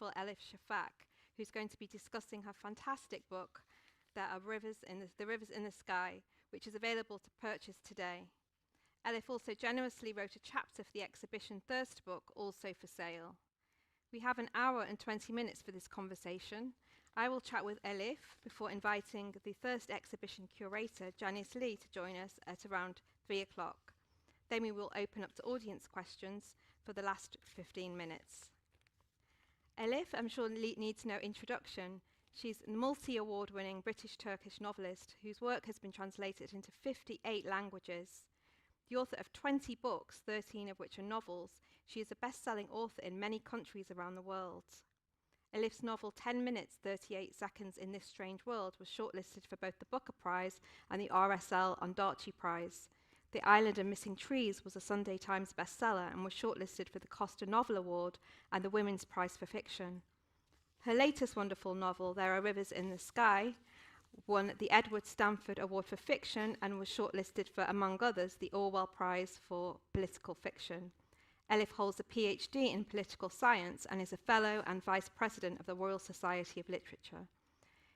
wonderful Elif Shafak, who's going to be discussing her fantastic book, There Are Rivers in the Rivers in the Sky, which is available to purchase today. Elif also generously wrote a chapter for the exhibition Thirst book, also for sale. We have an hour and 20 minutes for this conversation. I will chat with Elif before inviting the Thirst exhibition curator, Janice Lee, to join us at around 3 o'clock. Then we will open up to audience questions for the last 15 minutes. Elif, I'm sure, needs no introduction. She's a multi-award-winning British-Turkish novelist whose work has been translated into 58 languages. The author of 20 books, 13 of which are novels, she is a best-selling author in many countries around the world. Elif's novel 10 minutes, 38 seconds in This Strange World was shortlisted for both the Booker Prize and the RSL Ondaatje Prize. The Island of Missing Trees was a Sunday Times bestseller and was shortlisted for the Costa Novel Award and the Women's Prize for Fiction. Her latest wonderful novel, There Are Rivers in the Sky, won the Edward Stanford Award for Fiction and was shortlisted for, among others, the Orwell Prize for Political Fiction. Elif holds a PhD in political science and is a fellow and vice president of the Royal Society of Literature.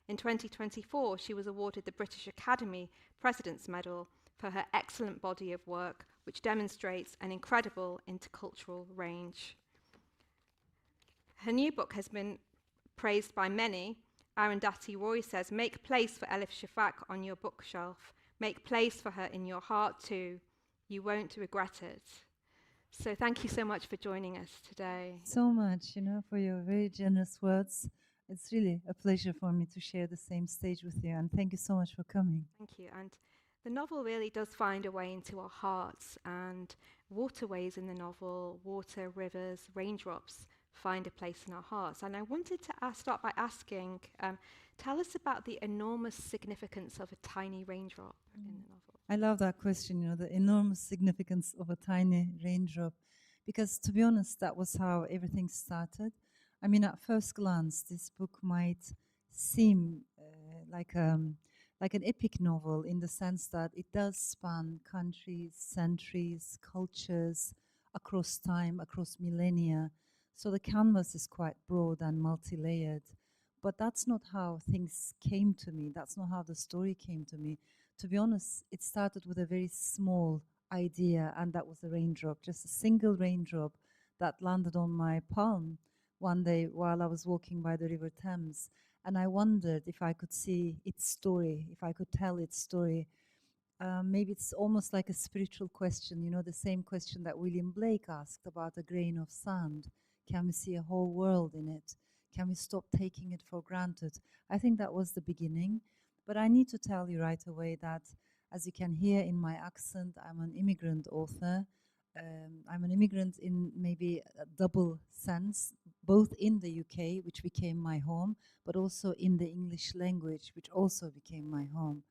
In 2024, she was awarded the British Academy President's Medal for her excellent body of work, which demonstrates an incredible intercultural range. Her new book has been praised by many. Arundhati Roy says, "Make place for Elif Shafak on your bookshelf. Make place for her in your heart too. You won't regret it." So thank you so much for joining us today. So much, for your very generous words. It's really a pleasure for me to share the same stage with you, and thank you so much for coming. Thank you. And the novel really does find a way into our hearts, and waterways in the novel, water, rivers, raindrops, find a place in our hearts. And I wanted to start by asking, tell us about the enormous significance of a tiny raindrop in the novel. I love that question, the enormous significance of a tiny raindrop, because to be honest, that was how everything started. I mean, at first glance, this book might seem like an epic novel in the sense that it does span countries, centuries, cultures, across time, across millennia. So the canvas is quite broad and multi-layered. But that's not how things came to me. That's not how the story came to me. To be honest, it started with a very small idea, and that was a raindrop, just a single raindrop that landed on my palm one day while I was walking by the River Thames. And I wondered if I could see its story, if I could tell its story. Maybe it's almost like a spiritual question, the same question that William Blake asked about a grain of sand. Can we see a whole world in it? Can we stop taking it for granted? I think that was the beginning. But I need to tell you right away that, as you can hear in my accent, I'm an immigrant author. I'm an immigrant in maybe a double sense, both in the UK, which became my home, but also in the English language, which also became my home.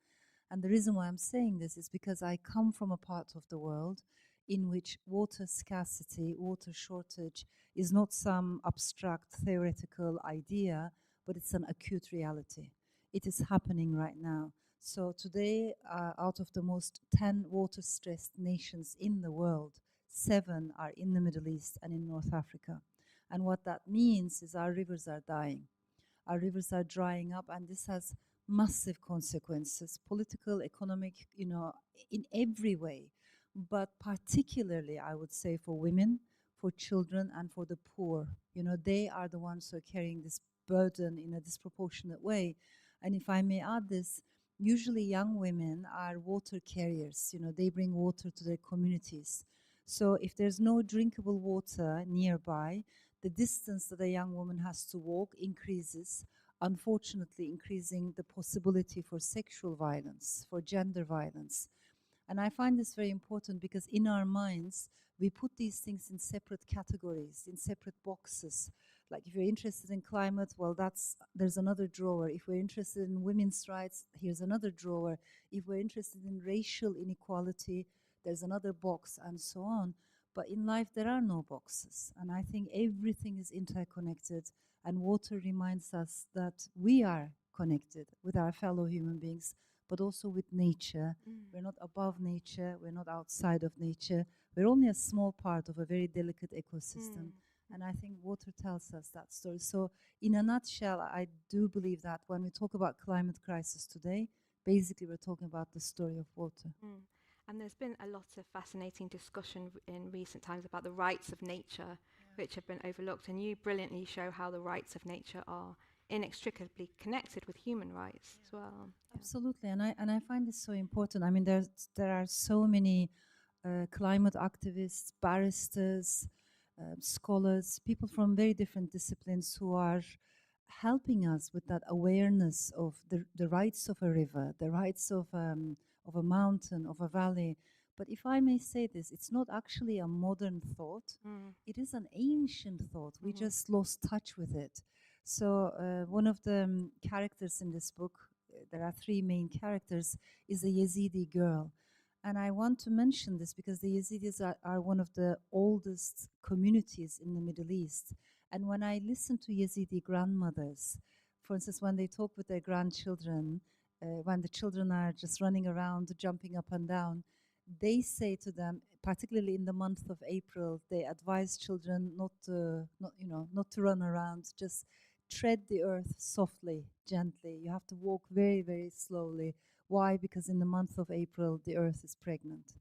And the reason why I'm saying this is because I come from a part of the world in which water scarcity, water shortage is not some abstract theoretical idea, but it's an acute reality. It is happening right now. So today, out of the most 10 water-stressed nations in the world, 7 are in the Middle East and in North Africa. And what that means is our rivers are dying. Our rivers are drying up, and this has massive consequences, political, economic, in every way. But particularly, I would say, for women, for children, and for the poor. They are the ones who are carrying this burden in a disproportionate way. And if I may add this, usually young women are water carriers. They bring water to their communities. So if there's no drinkable water nearby, the distance that a young woman has to walk increases, unfortunately increasing the possibility for sexual violence, for gender violence. And I find this very important because in our minds, we put these things in separate categories, in separate boxes. Like if you're interested in climate, well, there's another drawer. If we're interested in women's rights, here's another drawer. If we're interested in racial inequality, there's another box, and so on. But in life, there are no boxes. And I think everything is interconnected. And water reminds us that we are connected with our fellow human beings, but also with nature. We're not above nature. We're not outside of nature. We're only a small part of a very delicate ecosystem. And I think water tells us that story. So, in a nutshell, I do believe that when we talk about climate crisis today, basically we're talking about the story of water. Mm. And there's been a lot of fascinating discussion in recent times about the rights of nature, which have been overlooked. And you brilliantly show how the rights of nature are inextricably connected with human rights as well. Absolutely, and I find this so important. I mean, there are so many climate activists, barristers, scholars, people from very different disciplines who are helping us with that awareness of the rights of a river, the rights of a mountain, of a valley. But if I may say this, it's not actually a modern thought. Mm. It is an ancient thought. We Mhm. just lost touch with it. So one of the characters in this book, there are three main characters, is a Yazidi girl. And I want to mention this because the Yazidis are one of the oldest communities in the Middle East. And when I listen to Yazidi grandmothers, for instance, when they talk with their grandchildren, when the children are just running around, jumping up and down, they say to them, particularly in the month of April, they advise children not to run around, just tread the earth softly, gently. You have to walk very, very slowly. Why? Because in the month of April, the earth is pregnant.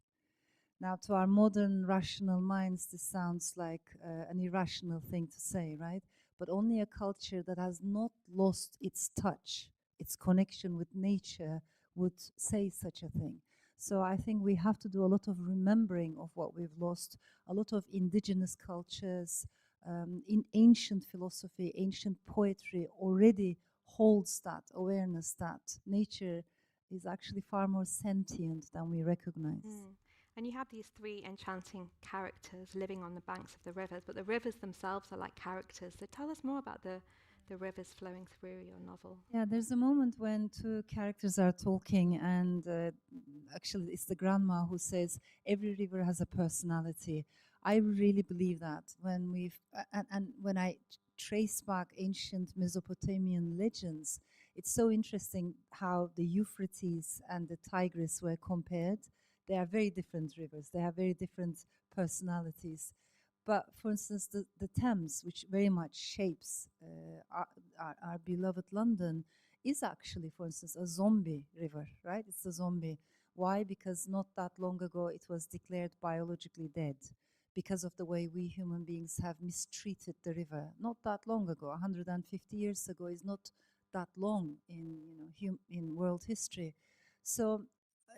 Now, to our modern rational minds, this sounds like an irrational thing to say, right? But only a culture that has not lost its touch, its connection with nature, would say such a thing. So I think we have to do a lot of remembering of what we've lost, a lot of indigenous cultures, in ancient philosophy, ancient poetry already holds that awareness that nature is actually far more sentient than we recognize. Mm. And you have these three enchanting characters living on the banks of the rivers, but the rivers themselves are like characters. So tell us more about the rivers flowing through your novel. Yeah, there's a moment when two characters are talking, and actually, it's the grandma who says, "Every river has a personality." I really believe that when and when I trace back ancient Mesopotamian legends, it's so interesting how the Euphrates and the Tigris were compared. They are very different rivers. They have very different personalities. But for instance, the Thames, which very much shapes our beloved London, is actually, for instance, a zombie river, right? It's a zombie. Why? Because not that long ago it was declared biologically dead because of the way we human beings have mistreated the river. Not that long ago, 150 years ago is not that long in in world history. So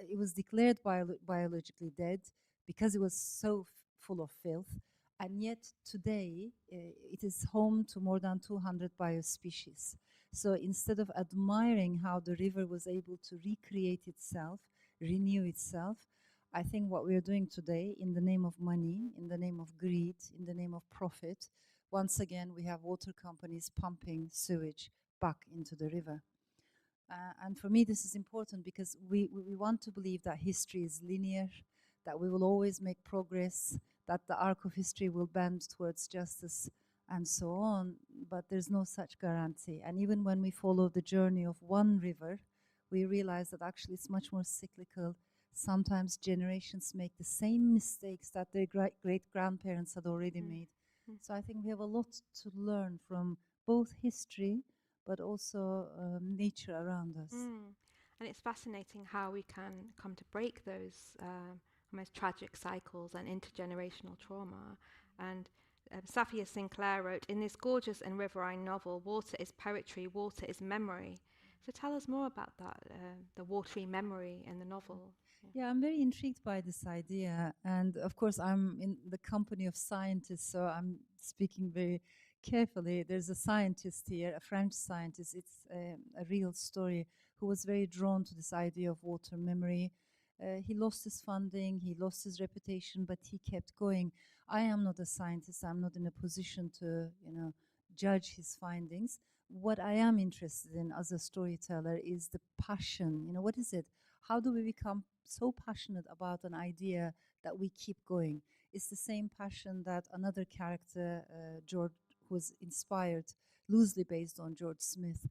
it was declared biologically dead because it was so full of filth, and yet today it is home to more than 200 biospecies. So instead of admiring how the river was able to recreate itself, renew itself, I think what we are doing today, in the name of money, in the name of greed, in the name of profit, once again we have water companies pumping sewage back into the river. And for me, this is important because we want to believe that history is linear, that we will always make progress, that the arc of history will bend towards justice, and so on. But there's no such guarantee. And even when we follow the journey of one river, we realize that actually it's much more cyclical. Sometimes generations make the same mistakes that their great grandparents had already made. So I think we have a lot to learn from both history but also nature around us. And it's fascinating how we can come to break those almost tragic cycles and intergenerational trauma. And Safia Sinclair wrote, "In this gorgeous and riverine novel, water is poetry, water is memory." So tell us more about that, the watery memory in the novel. Yeah, I'm very intrigued by this idea. And of course, I'm in the company of scientists, so I'm speaking very carefully. There's a scientist here, a French scientist. It's a real story, who was very drawn to this idea of water memory. He lost his funding, he lost his reputation, but he kept going. I am not a scientist. I'm not in a position to, judge his findings. What I am interested in as a storyteller is the passion. What is it? How do we become so passionate about an idea that we keep going? It's the same passion that another character, George, who was inspired, loosely based on George Smith,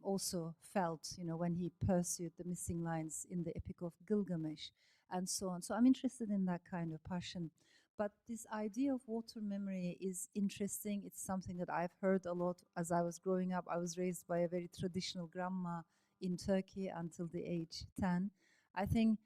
also felt, when he pursued the missing lines in the Epic of Gilgamesh, and so on. So I'm interested in that kind of passion. But this idea of water memory is interesting. It's something that I've heard a lot as I was growing up. I was raised by a very traditional grandma in Turkey until the age 10. I think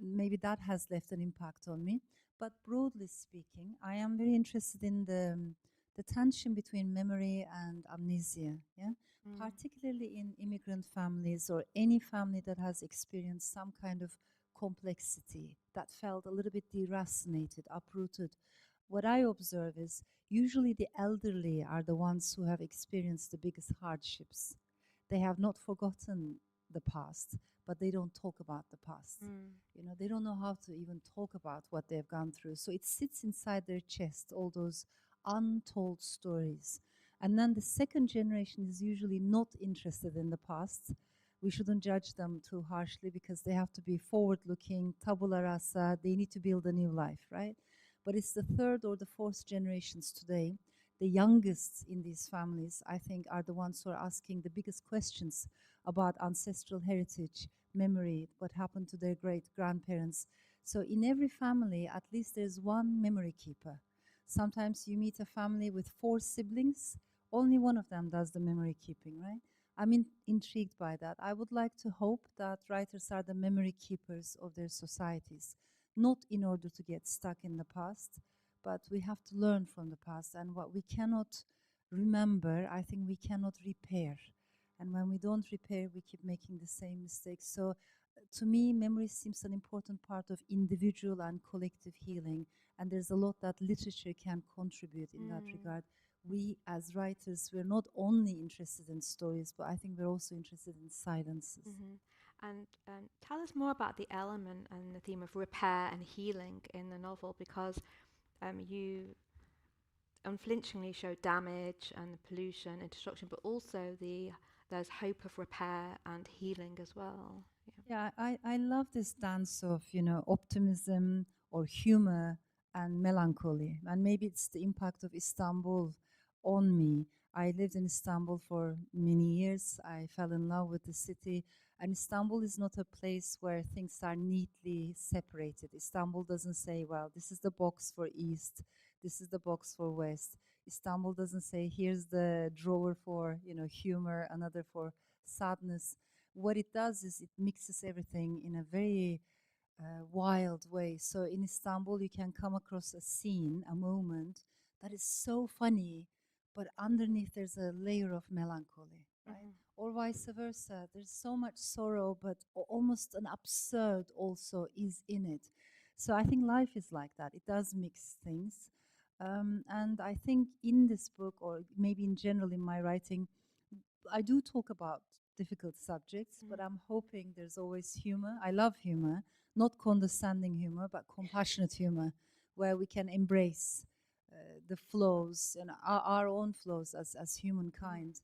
maybe that has left an impact on me. But broadly speaking, I am very interested in the tension between memory and amnesia. Yeah, particularly in immigrant families or any family that has experienced some kind of complexity that felt a little bit deracinated, uprooted. What I observe is usually the elderly are the ones who have experienced the biggest hardships. They have not forgotten the past, but they don't talk about the past. You know, they don't know how to even talk about what they've gone through. So it sits inside their chest, all those untold stories. And then the second generation is usually not interested in the past. We shouldn't judge them too harshly because they have to be forward looking, tabula rasa, they need to build a new life, right? But it's the third or the fourth generations today, the youngest in these families, I think, are the ones who are asking the biggest questions about ancestral heritage, memory, what happened to their great grandparents. So in every family, at least there's one memory keeper. Sometimes you meet a family with 4 siblings, only one of them does the memory keeping, right? I'm intrigued by that. I would like to hope that writers are the memory keepers of their societies, not in order to get stuck in the past, but we have to learn from the past. And what we cannot remember, I think we cannot repair. And when we don't repair, we keep making the same mistakes. So to me, memory seems an important part of individual and collective healing. And there's a lot that literature can contribute in that regard. We, as writers, we're not only interested in stories, but I think we're also interested in silences. And tell us more about the element and the theme of repair and healing in the novel, because you unflinchingly show damage and pollution and destruction, but also there's hope of repair and healing as well. Yeah, I love this dance of, you know, optimism or humor and melancholy. And maybe it's the impact of Istanbul on me. I lived in Istanbul for many years. I fell in love with the city. And Istanbul is not a place where things are neatly separated. Istanbul doesn't say, well, this is the box for East, this is the box for West. Istanbul doesn't say, here's the drawer for, you know, humor, another for sadness. What it does is it mixes everything in a very wild way. So in Istanbul, you can come across a scene, a moment that is so funny, but underneath there's a layer of melancholy, right? Or vice versa. There's so much sorrow, but almost an absurd also is in it. So I think life is like that. It does mix things. And I think in this book, or maybe in general in my writing, I do talk about difficult subjects, but I'm hoping there's always humor. I love humor, not condescending humor, but compassionate humor, where we can embrace the flaws and our own flaws as humankind,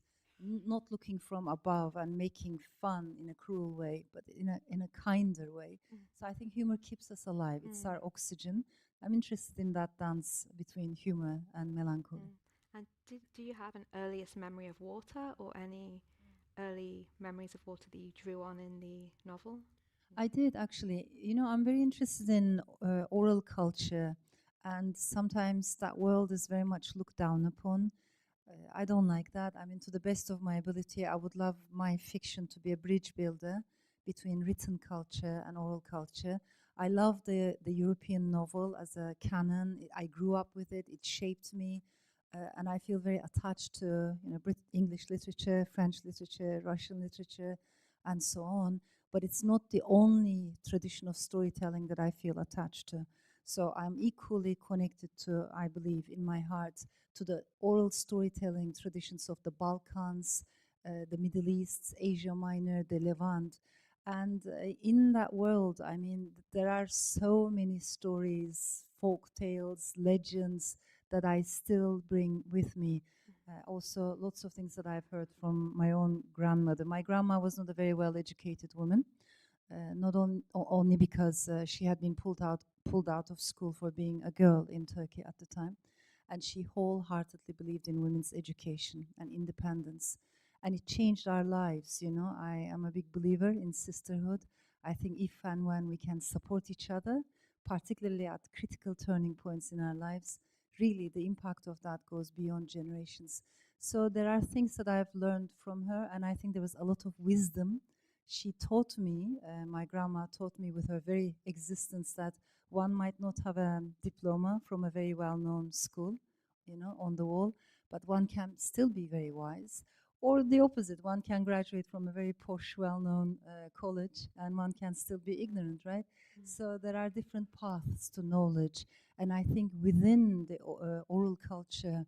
not looking from above and making fun in a cruel way, but in a kinder way. So I think humor keeps us alive. It's our oxygen. I'm interested in that dance between humor and melancholy. And do you have an earliest memory of water, or any early memories of water that you drew on in the novel? I did actually. You know, I'm very interested in oral culture, and sometimes that world is very much looked down upon. I don't like that. I mean, to the best of my ability, I would love my fiction to be a bridge builder between written culture and oral culture. I love the European novel as a canon. I grew up with it. It shaped me, and I feel very attached to, you know, English literature, French literature, Russian literature, and so on. But it's not the only tradition of storytelling that I feel attached to. So I'm equally connected to, I believe, in my heart, to the oral storytelling traditions of the Balkans, the Middle East, Asia Minor, the Levant. And in that world, I mean, there are so many stories, folk tales, legends that I still bring with me. Also, lots of things that I've heard from my own grandmother. My grandma was not a very well-educated woman, not only because she had been pulled out of school for being a girl in Turkey at the time, and she wholeheartedly believed in women's education and independence, and it changed our lives. You know, I am a big believer in sisterhood. I think if and when we can support each other, particularly at critical turning points in our lives, really the impact of that goes beyond generations. So there are things that I've learned from her, and I think there was a lot of wisdom. She taught me, my grandma taught me with her very existence, that one might not have a diploma from a very well-known school, on the wall, but one can still be very wise. Or the opposite, one can graduate from a very posh, well-known college, and one can still be ignorant, right? So there are different paths to knowledge, and I think within the oral culture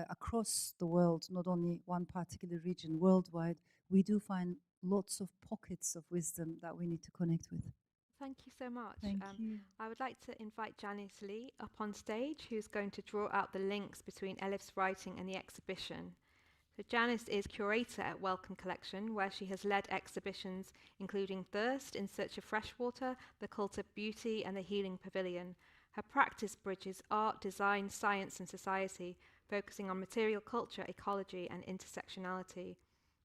across the world, not only one particular region, worldwide, we do find lots of pockets of wisdom that we need to connect with. Thank you so much. Thank you. I would like to invite Janice Lee up on stage, who's going to draw out the links between Elif's writing and the exhibition. So Janice is curator at Wellcome Collection, where she has led exhibitions including Thirst, In Search of Freshwater, The Cult of Beauty, and The Healing Pavilion. Her practice bridges art, design, science, and society, focusing on material culture, ecology, and intersectionality.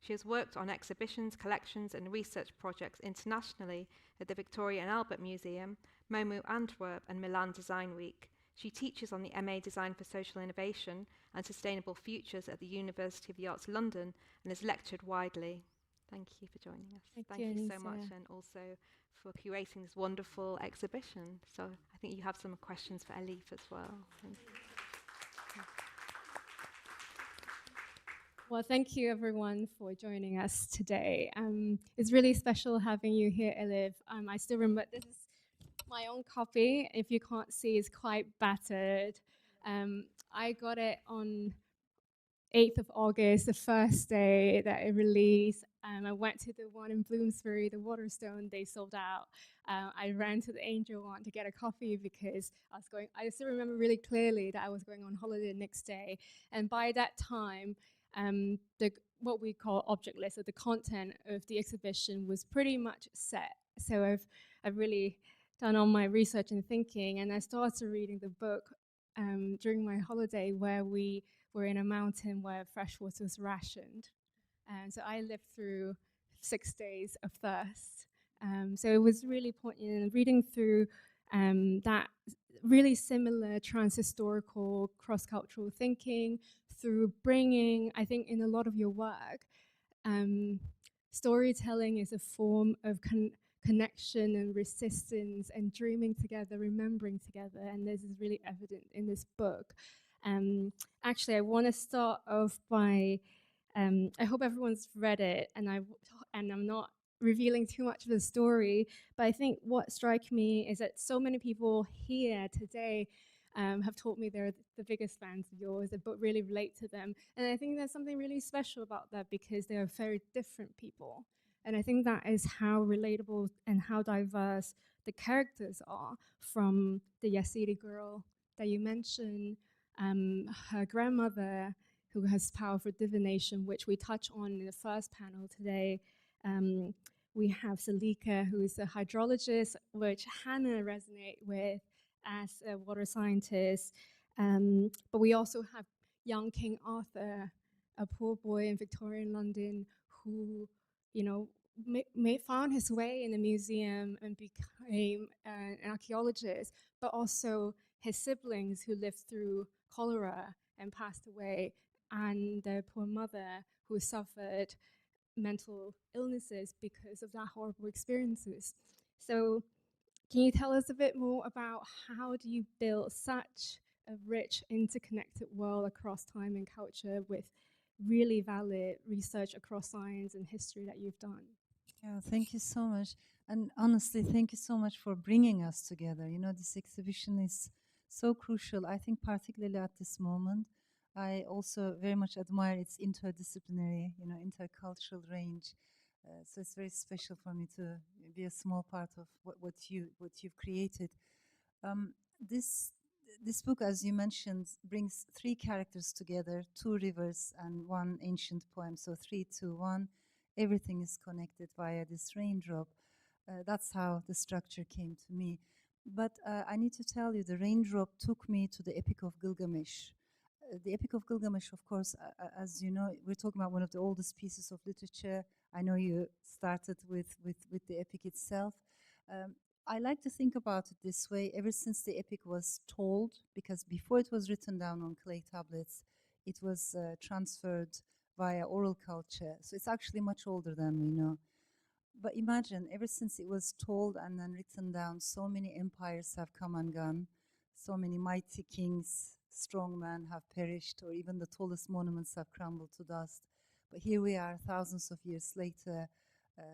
She has worked on exhibitions, collections, and research projects internationally at the Victoria and Albert Museum, MoMU Antwerp, and Milan Design Week. She teaches on the MA Design for Social Innovation and Sustainable Futures at the University of the Arts London and has lectured widely. Thank you for joining us. Thank you so much, and also for curating this wonderful exhibition. So I think you have some questions for Elif as well. Well, thank you everyone for joining us today. It's really special having you here, Elif. I still remember, this is my own copy. If you can't see, it's quite battered. I got it on 8th of August, the first day that it released. I went to the one in Bloomsbury, the Waterstone, they sold out. I ran to the Angel one to get a coffee because I still remember really clearly that I was going on holiday the next day. And by that time, what we call object list, or the content of the exhibition, was pretty much set. So I've really done all my research and thinking, and I started reading the book during my holiday, where we were in a mountain where fresh water was rationed. And so I lived through 6 days of thirst. So it was really poignant reading through that really similar transhistorical cross-cultural thinking, through bringing, I think in a lot of your work, storytelling is a form of connection and resistance and dreaming together, remembering together, and this is really evident in this book. Actually, I want to start off by, I hope everyone's read it, and I'm not revealing too much of the story, but I think what struck me is that so many people here today have told me they're the biggest fans of yours, but really relate to them. And I think there's something really special about that, because they are very different people. And I think that is how relatable and how diverse the characters are, from the Yazidi girl that you mentioned, her grandmother who has power for divination, which we touch on in the first panel today. We have Salika, who is a hydrologist, which Hannah resonate with as a water scientist. But we also have young King Arthur, a poor boy in Victorian London who, found his way in the museum and became an archaeologist, but also his siblings who lived through cholera and passed away, and their poor mother who suffered mental illnesses because of that horrible experiences. So can you tell us a bit more about how do you build such a rich, interconnected world across time and culture with really valid research across science and history that you've done? Yeah, thank you so much. And honestly, thank you so much for bringing us together. This exhibition is so crucial, I think, particularly at this moment. I also very much admire its interdisciplinary, intercultural range. So it's very special for me to be a small part of what you've created. This book, as you mentioned, brings 3 characters together: 2 rivers and 1 ancient poem. So 3, 2, 1. Everything is connected via this raindrop. That's how the structure came to me. But I need to tell you, the raindrop took me to the Epic of Gilgamesh. The Epic of Gilgamesh, of course, as you know, we're talking about one of the oldest pieces of literature. I know you started with the epic itself. I like to think about it this way ever since the epic was told, because before it was written down on clay tablets, it was transferred via oral culture. So it's actually much older than we know. But imagine, ever since it was told and then written down, so many empires have come and gone, so many mighty kings, strong men have perished, or even the tallest monuments have crumbled to dust. But here we are, thousands of years later,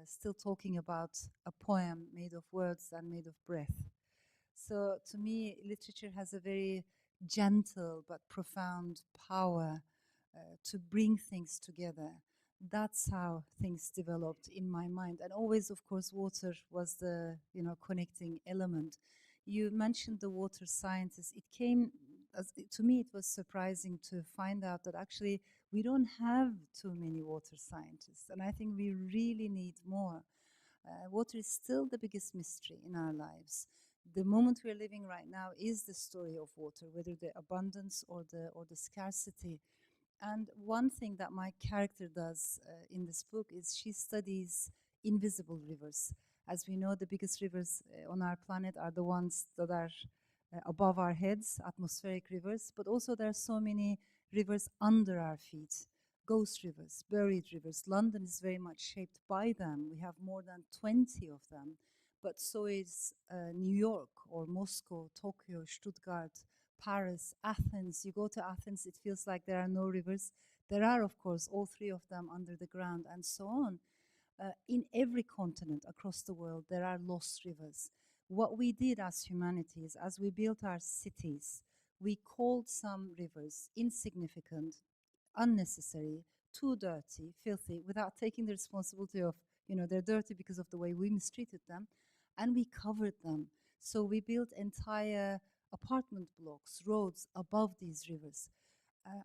still talking about a poem made of words and made of breath. So to me, literature has a very gentle but profound power to bring things together. That's how things developed in my mind. And always, of course, water was the connecting element. You mentioned the water scientists. It came to me. It was surprising to find out that actually we don't have too many water scientists, and I think we really need more. Water is still the biggest mystery in our lives. The moment we're living right now is the story of water, whether the abundance or the scarcity. And one thing that my character does in this book is she studies invisible rivers. As we know, the biggest rivers on our planet are the ones that are above our heads, atmospheric rivers, but also there are so many rivers under our feet, ghost rivers, buried rivers. London is very much shaped by them. We have more than 20 of them, but so is New York or Moscow, Tokyo, Stuttgart, Paris, Athens. You go to Athens, it feels like there are no rivers. There are, of course, all three of them under the ground, and so on. In every continent across the world, there are lost rivers. What we did as humanity is, as we built our cities, we called some rivers insignificant, unnecessary, too dirty, filthy, without taking the responsibility of, they're dirty because of the way we mistreated them, and we covered them. So we built entire apartment blocks, roads above these rivers.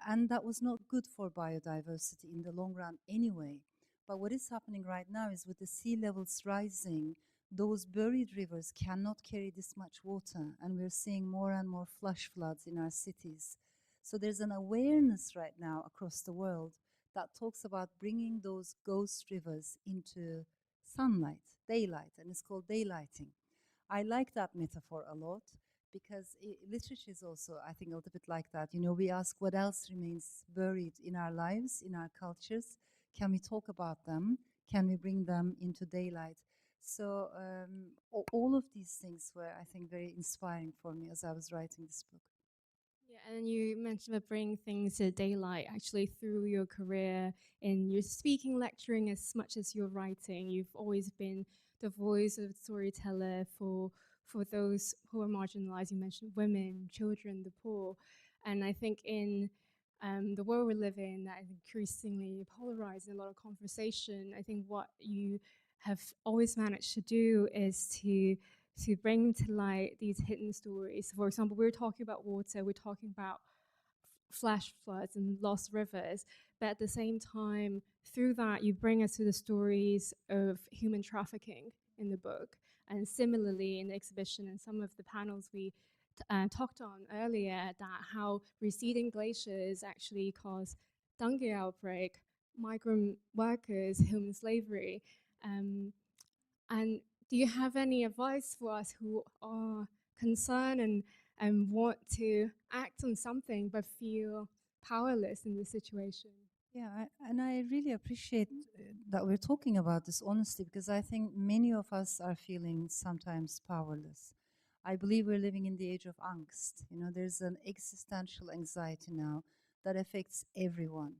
And that was not good for biodiversity in the long run anyway. But what is happening right now is, with the sea levels rising, those buried rivers cannot carry this much water, and we're seeing more and more flash floods in our cities. So there's an awareness right now across the world that talks about bringing those ghost rivers into sunlight, daylight, and it's called daylighting. I like that metaphor a lot, because literature is also, I think, a little bit like that. We ask what else remains buried in our lives, in our cultures. Can we talk about them? Can we bring them into daylight? So all of these things were, I think, very inspiring for me as I was writing this book. Yeah, and you mentioned about bringing things to daylight actually through your career in your speaking, lecturing, as much as your writing. You've always been the voice of the storyteller for those who are marginalized. You mentioned women, children, the poor. And I think in the world we live in, that is increasingly polarized in a lot of conversation, I think what you have always managed to do is to bring to light these hidden stories. For example, we're talking about water, we're talking about flash floods and lost rivers, but at the same time, through that, you bring us to the stories of human trafficking in the book. And similarly, in the exhibition and some of the panels we talked on earlier, that how receding glaciers actually cause dengue outbreak, migrant workers, human slavery. And do you have any advice for us who are concerned and want to act on something but feel powerless in this situation? Yeah, and I really appreciate that we're talking about this honestly, because I think many of us are feeling sometimes powerless. I believe we're living in the age of angst. There's an existential anxiety now that affects everyone.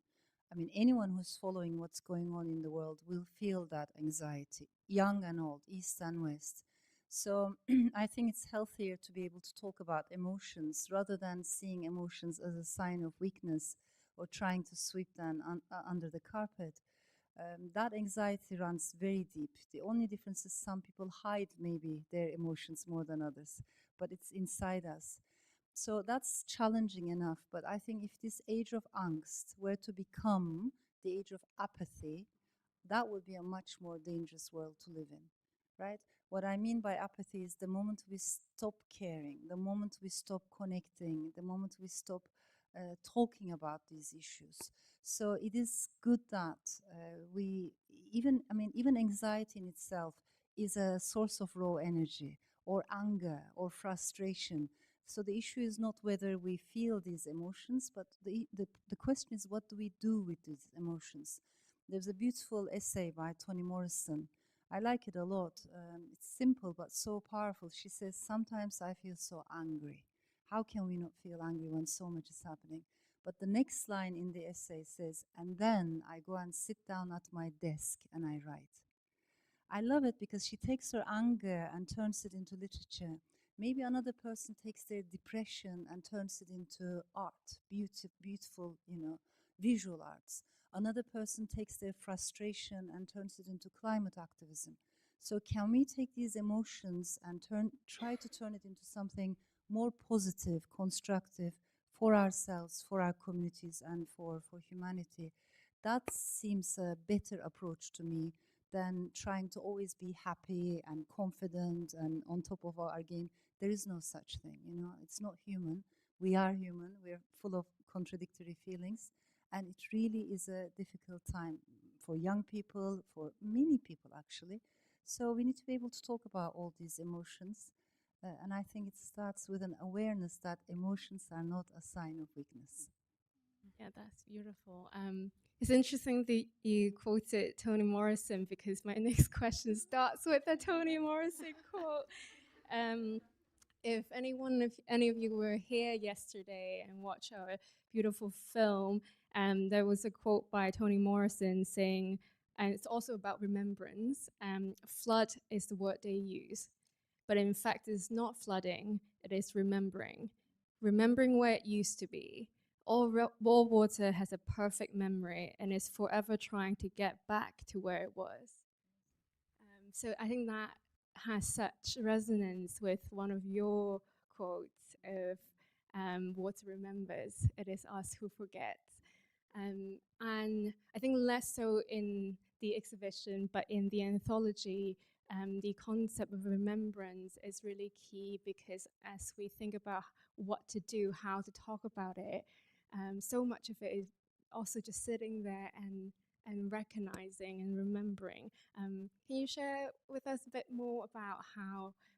I mean, anyone who's following what's going on in the world will feel that anxiety, young and old, east and west. So I think it's healthier to be able to talk about emotions rather than seeing emotions as a sign of weakness or trying to sweep them under the carpet. That anxiety runs very deep. The only difference is some people hide maybe their emotions more than others, but it's inside us. So that's challenging enough. But I think if this age of angst were to become the age of apathy, that would be a much more dangerous world to live in, right? What I mean by apathy is the moment we stop caring, the moment we stop connecting, the moment we stop talking about these issues. So it is good that even anxiety in itself is a source of raw energy. or anger or frustration. So the issue is not whether we feel these emotions, but the question is, what do we do with these emotions? There's a beautiful essay by Toni Morrison. I like it a lot. It's simple but so powerful. She says, sometimes I feel so angry. How can we not feel angry when so much is happening? But the next line in the essay says, and then I go and sit down at my desk and I write. I love it because she takes her anger and turns it into literature. Maybe another person takes their depression and turns it into art, beautiful, visual arts. Another person takes their frustration and turns it into climate activism. So can we take these emotions and try to turn it into something more positive, constructive for ourselves, for our communities, and for humanity? That seems a better approach to me than trying to always be happy and confident and on top of our game. There is no such thing, it's not human. We are human, we're full of contradictory feelings, and it really is a difficult time for young people, for many people actually. So we need to be able to talk about all these emotions, and I think it starts with an awareness that emotions are not a sign of weakness. Yeah, that's beautiful. It's interesting that you quoted Toni Morrison, because my next question starts with a Toni Morrison quote. If any of you were here yesterday and watched our beautiful film, there was a quote by Toni Morrison saying, and it's also about remembrance, flood is the word they use, but in fact it's not flooding, it is remembering. Remembering where it used to be. All water has a perfect memory and is forever trying to get back to where it was. So I think that has such resonance with one of your quotes of water remembers, it is us who forget. And I think less so in the exhibition, but in the anthology, the concept of remembrance is really key, because as we think about what to do, how to talk about it, so much of it is also just sitting there and recognizing and remembering. Can you share with us a bit more about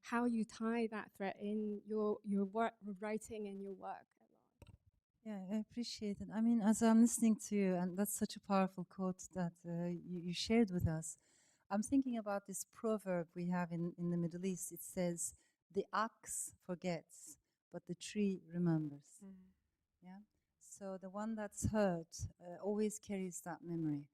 how you tie that thread in your work, writing and your work? Yeah, I appreciate it. I mean, as I'm listening to you, and that's such a powerful quote that you shared with us, I'm thinking about this proverb we have in the Middle East. It says, the axe forgets, but the tree remembers. Yeah. So the one that's hurt always carries that memory.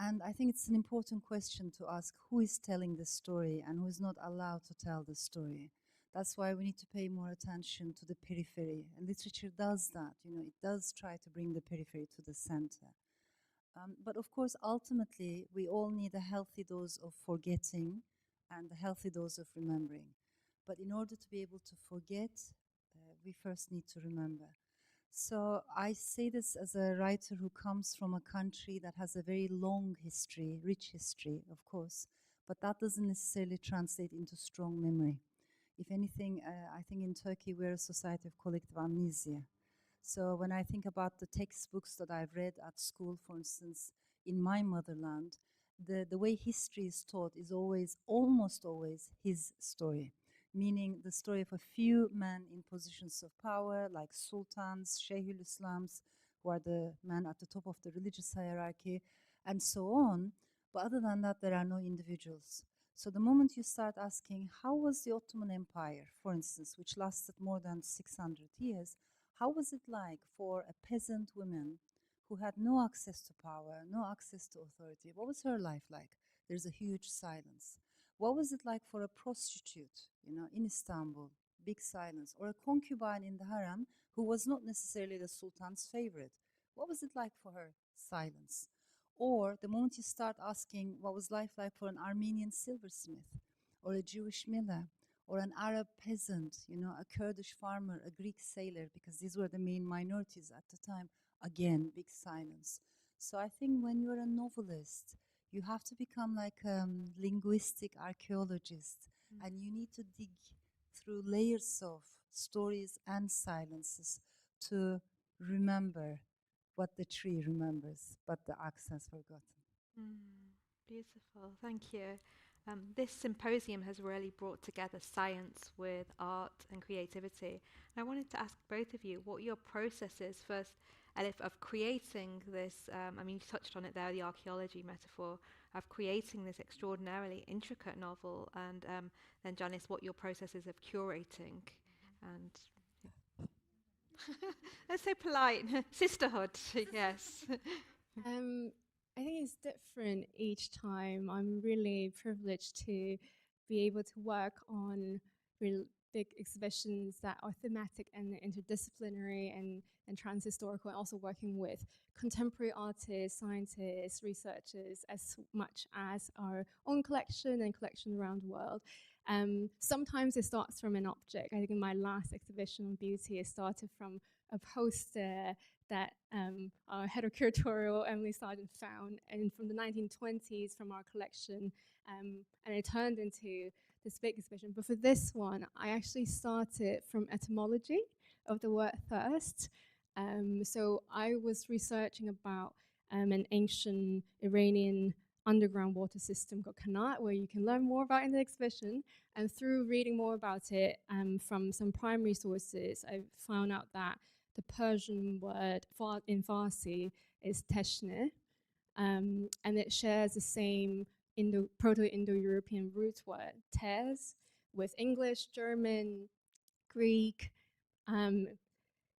And I think it's an important question to ask, who is telling the story and who is not allowed to tell the story. That's why we need to pay more attention to the periphery. And literature does that. It does try to bring the periphery to the center. But of course, ultimately, we all need a healthy dose of forgetting and a healthy dose of remembering. But in order to be able to forget, we first need to remember. So I say this as a writer who comes from a country that has a very long history, rich history, of course, but that doesn't necessarily translate into strong memory. If anything, I think in Turkey we're a society of collective amnesia. So when I think about the textbooks that I've read at school, for instance, in my motherland, the way history is taught is almost always his story, meaning the story of a few men in positions of power, like sultans, Shaykhul Islams, who are the men at the top of the religious hierarchy, and so on. But other than that, there are no individuals. So the moment you start asking, how was the Ottoman Empire, for instance, which lasted more than 600 years, how was it like for a peasant woman who had no access to power, no access to authority? What was her life like? There's a huge silence. What was it like for a prostitute, in Istanbul? Big silence. Or a concubine in the harem who was not necessarily the sultan's favorite. What was it like for her? Silence. Or the moment you start asking what was life like for an Armenian silversmith, or a Jewish miller, or an Arab peasant, a Kurdish farmer, a Greek sailor, because these were the main minorities at the time, again, big silence. So I think when you're a novelist, you have to become like a linguistic archaeologist, and you need to dig through layers of stories and silences to remember what the tree remembers, but the axe has forgotten. Beautiful, thank you. This symposium has really brought together science with art and creativity. And I wanted to ask both of you what your process is, first, Elif, of creating this. I mean, you touched on it there, the archaeology metaphor, of creating this extraordinarily intricate novel, and then, Janice, what your process is of curating. And that's so polite. Sisterhood, yes. I think it's different each time. I'm really privileged to be able to work on real big exhibitions that are thematic and interdisciplinary and transhistorical, and also working with contemporary artists, scientists, researchers, as much as our own collection and collection around the world. Sometimes it starts from an object. I think in my last exhibition on beauty, it started from a poster that our head of curatorial, Emily Sargent, found, and from the 1920s from our collection, and it turned into this big exhibition. But for this one, I actually started from etymology of the word thirst. So I was researching about an ancient Iranian underground water system called Qanat, where you can learn more about in the exhibition. And through reading more about it from some primary sources, I found out that the Persian word in Farsi is teshne, and it shares the same Proto-Indo-European root word, tes, with English, German, Greek, um,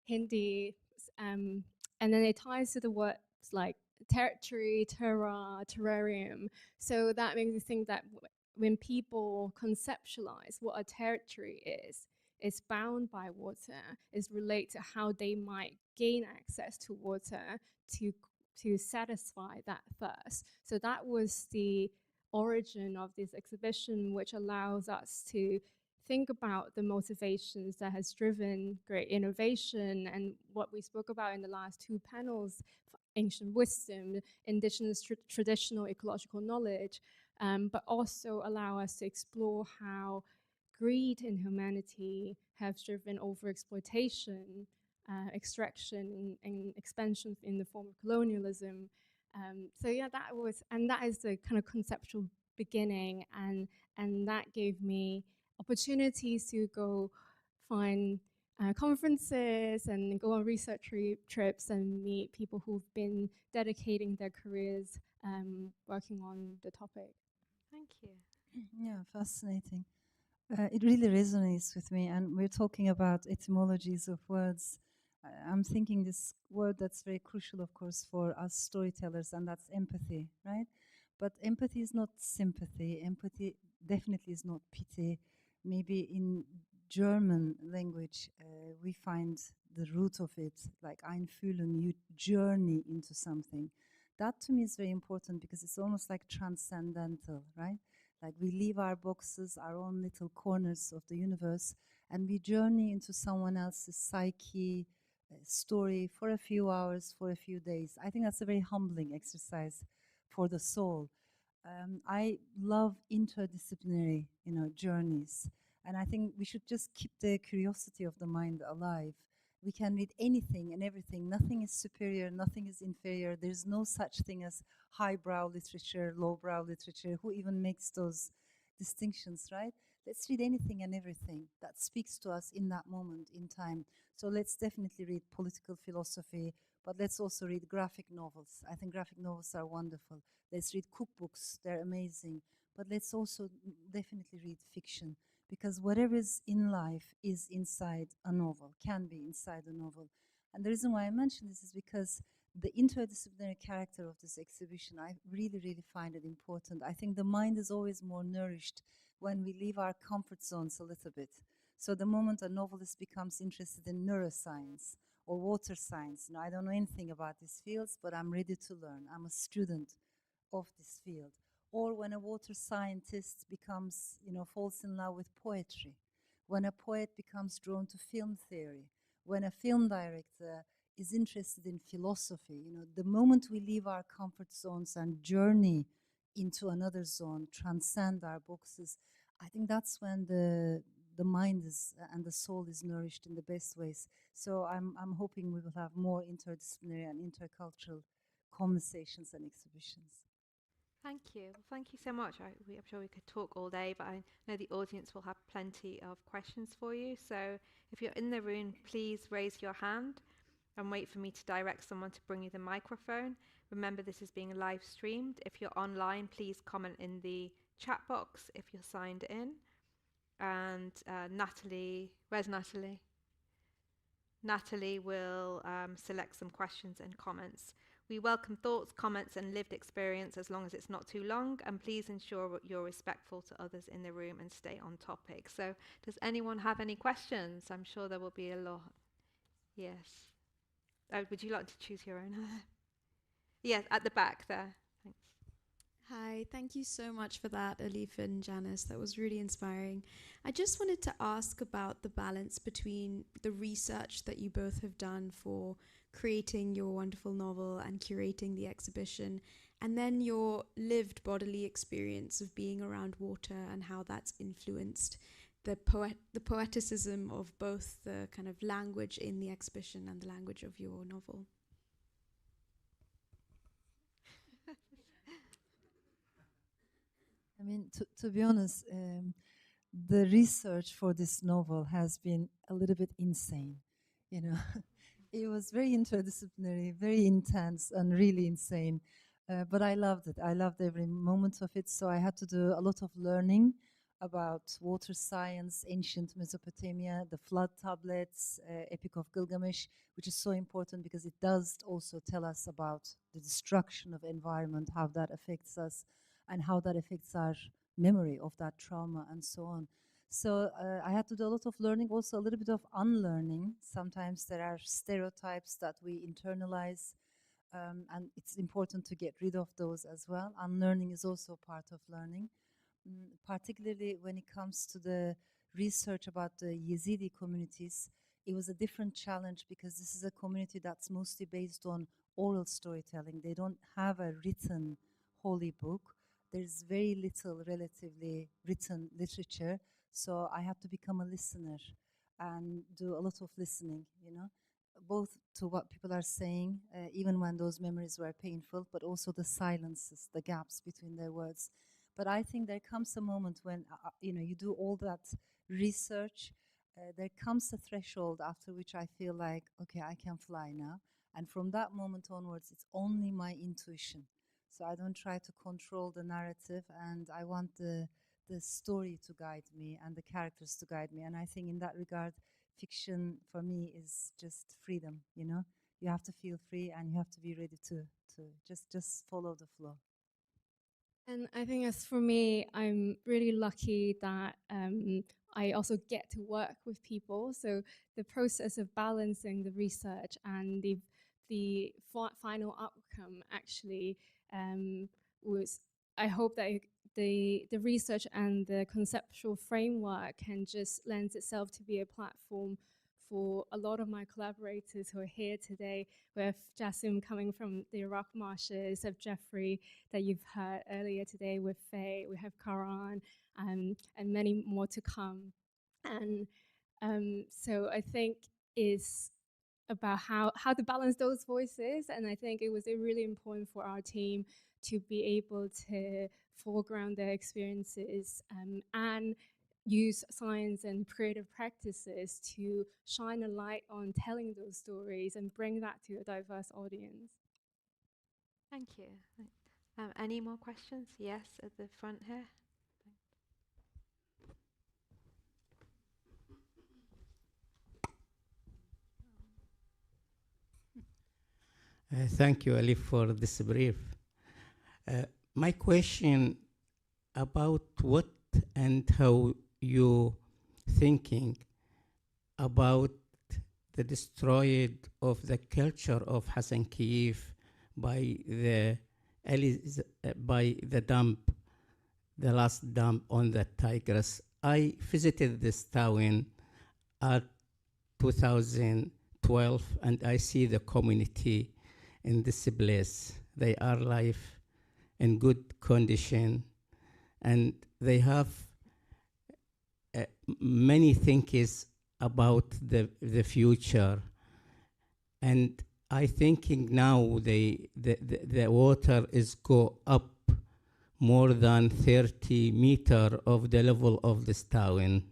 Hindi, and then it ties to the words like territory, terra, terrarium. So that makes me think that when people conceptualize what a territory is, it's bound by water, is relate to how they might gain access to water to satisfy that thirst. So that was the origin of this exhibition, which allows us to think about the motivations that has driven great innovation and what we spoke about in the last two panels, ancient wisdom, indigenous traditional ecological knowledge, but also allow us to explore how greed in humanity have driven overexploitation, extraction, and expansion in the form of colonialism. So yeah, that is the kind of conceptual beginning, and that gave me opportunities to go find conferences and go on research trips and meet people who've been dedicating their careers working on the topic. Thank you. Yeah, fascinating. It really resonates with me. And we're talking about etymologies of words. I'm thinking this word that's very crucial, of course, for us storytellers, and that's empathy, right? But empathy is not sympathy. Empathy definitely is not pity. Maybe in German language, we find the root of it, like einfühlen, you journey into something. That to me is very important because it's almost like transcendental, right? Like we leave our boxes, our own little corners of the universe, and we journey into someone else's psyche, story for a few hours, for a few days. I think that's a very humbling exercise for the soul. I love interdisciplinary, journeys, and I think we should just keep the curiosity of the mind alive. We can read anything and everything. Nothing is superior, nothing is inferior. There's no such thing as highbrow literature, lowbrow literature. Who even makes those distinctions, right? Let's read anything and everything that speaks to us in that moment in time. So let's definitely read political philosophy, but let's also read graphic novels. I think graphic novels are wonderful. Let's read cookbooks, they're amazing. But let's also definitely read fiction, because whatever is in life is inside a novel, can be inside a novel. And the reason why I mention this is because the interdisciplinary character of this exhibition, I really, really find it important. I think the mind is always more nourished when we leave our comfort zones a little bit. So the moment a novelist becomes interested in neuroscience or water science, I don't know anything about these fields, but I'm ready to learn. I'm a student of this field. Or when a water scientist becomes, falls in love with poetry, when a poet becomes drawn to film theory, when a film director is interested in philosophy, the moment we leave our comfort zones and journey into another zone, transcend our boxes, I think that's when the mind is and the soul is nourished in the best ways. So I'm hoping we will have more interdisciplinary and intercultural conversations and exhibitions. Thank you. Well, thank you so much. I'm sure we could talk all day, but I know the audience will have plenty of questions for you. So if you're in the room, please raise your hand and wait for me to direct someone to bring you the microphone. Remember, this is being live streamed. If you're online, please comment in the chat box if you're signed in. And Natalie, where's Natalie? Natalie will select some questions and comments. We welcome thoughts, comments, and lived experience as long as it's not too long. And please ensure you're respectful to others in the room and stay on topic. So, does anyone have any questions? I'm sure there will be a lot. Yes. Would you like to choose your own? Yes, at the back there. Thanks. Hi, thank you so much for that, Elif and Janice. That was really inspiring. I just wanted to ask about the balance between the research that you both have done for creating your wonderful novel and curating the exhibition, and then your lived bodily experience of being around water and how that's influenced the poeticism of both the kind of language in the exhibition and the language of your novel. I mean, to be honest, the research for this novel has been a little bit insane, you know. It was very interdisciplinary, very intense, and really insane. But I loved it. I loved every moment of it. So I had to do a lot of learning about water science, ancient Mesopotamia, the flood tablets, Epic of Gilgamesh, which is so important because it does also tell us about the destruction of environment, how that affects us, and how that affects our memory of that trauma and so on. So I had to do a lot of learning, also a little bit of unlearning. Sometimes there are stereotypes that we internalize, and it's important to get rid of those as well. Unlearning is also part of learning, particularly when it comes to the research about the Yazidi communities. It was a different challenge because this is a community that's mostly based on oral storytelling. They don't have a written holy book. There's very little relatively written literature. So I have to become a listener and do a lot of listening, you know, both to what people are saying, even when those memories were painful, but also the silences, the gaps between their words. But I think there comes a moment when, you know, you do all that research, there comes a threshold after which I feel like, okay, I can fly now. And from that moment onwards, it's only my intuition. So I don't try to control the narrative, and I want the story to guide me and the characters to guide me. And I think in that regard, fiction for me is just freedom, you know. You have to feel free and you have to be ready to just follow the flow. And I think as for me, I'm really lucky that I also get to work with people. So the process of balancing the research and the final outcome actually was, I hope that the research and the conceptual framework can just lend itself to be a platform for a lot of my collaborators who are here today. We have Jassim coming from the Iraq marshes, of Jeffrey that you've heard earlier today with Faye, we have Karan, and many more to come. And so I think is about how to balance those voices. And I think it was really important for our team to be able to foreground their experiences and use science and creative practices to shine a light on telling those stories and bring that to a diverse audience. Thank you. Any more questions? Yes, at the front here. Thank you, Elif, for this brief. My question about what and how you thinking about the destroyed of the culture of Hassan Kyiv by the dump, the last dump on the Tigris. I visited this town at 2012, and I see the community in this place. They are live in good condition, and they have many things about the future. And I thinking now the water is go up more than 30 meter of the level of this town.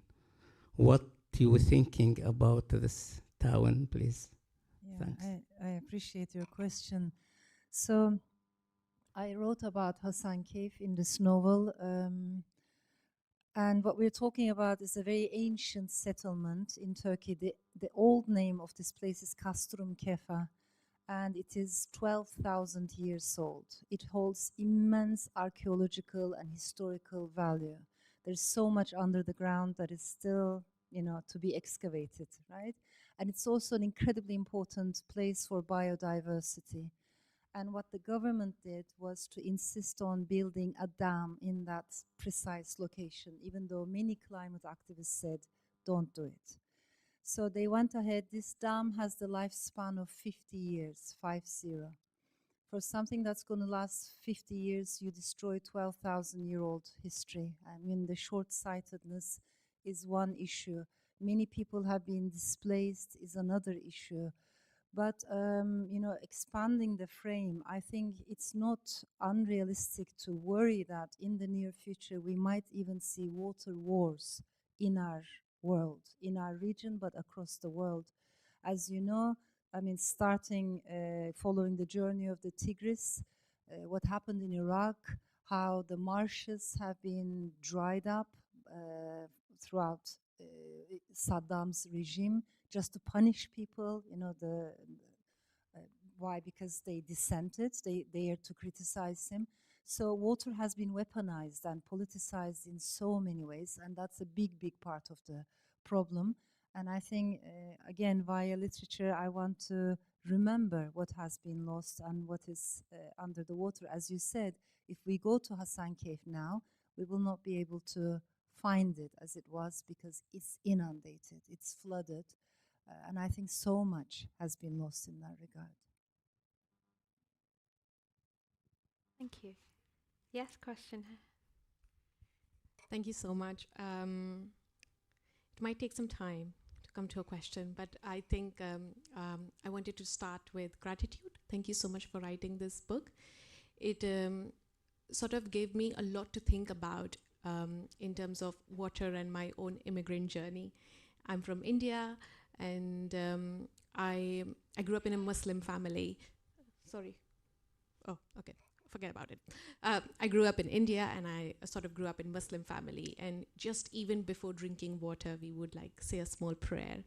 What you thinking about this town, please? Yeah, Thanks. I appreciate your question. So I wrote about Hasan Cave in this novel. And what we're talking about is a very ancient settlement in Turkey. The old name of this place is Castrum Kefa, and it is 12,000 years old. It holds immense archaeological and historical value. There's so much under the ground that is still, to be excavated, right? And it's also an incredibly important place for biodiversity. And what the government did was to insist on building a dam in that precise location, even though many climate activists said, don't do it. So they went ahead. This dam has the lifespan of 50 years, 50. For something that's going to last 50 years, you destroy 12,000-year-old history. I mean, the short-sightedness is one issue. Many people have been displaced is another issue. But, expanding the frame, I think it's not unrealistic to worry that in the near future we might even see water wars in our world, in our region, but across the world. As you know, I mean, following the journey of the Tigris, what happened in Iraq, how the marshes have been dried up throughout Saddam's regime, just to punish people, why? Because they dissented, they are to criticize him. So water has been weaponized and politicized in so many ways, and that's a big, big part of the problem. And I think, again, via literature, I want to remember what has been lost and what is under the water. As you said, if we go to Hasan Cave now, we will not be able to find it as it was because it's inundated, it's flooded. And I think so much has been lost in that regard. Thank you. Yes, question. Thank you so much. It might take some time to come to a question, but I think I wanted to start with gratitude. Thank you so much for writing this book. It sort of gave me a lot to think about in terms of water and my own immigrant journey. I'm from India, and I grew up in a Muslim family. Sorry. Oh, okay. Forget about it. I grew up in India, and I sort of grew up in Muslim family. And just even before drinking water, we would like say a small prayer.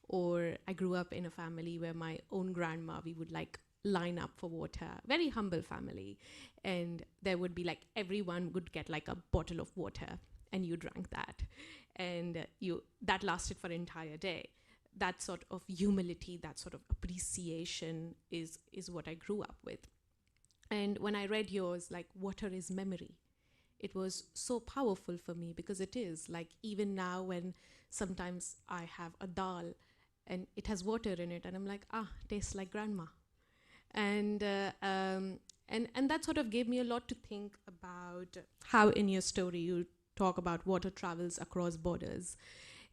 Or I grew up in a family where my own grandma, we would like line up for water. Very humble family. And there would be like everyone would get like a bottle of water, and you drank that. And that lasted for an entire day. That sort of humility, that sort of appreciation is what I grew up with. And when I read yours, like, water is memory, it was so powerful for me, because it is. Like, even now when sometimes I have a dal and it has water in it, and I'm like, tastes like grandma. And that sort of gave me a lot to think about how in your story you talk about water travels across borders.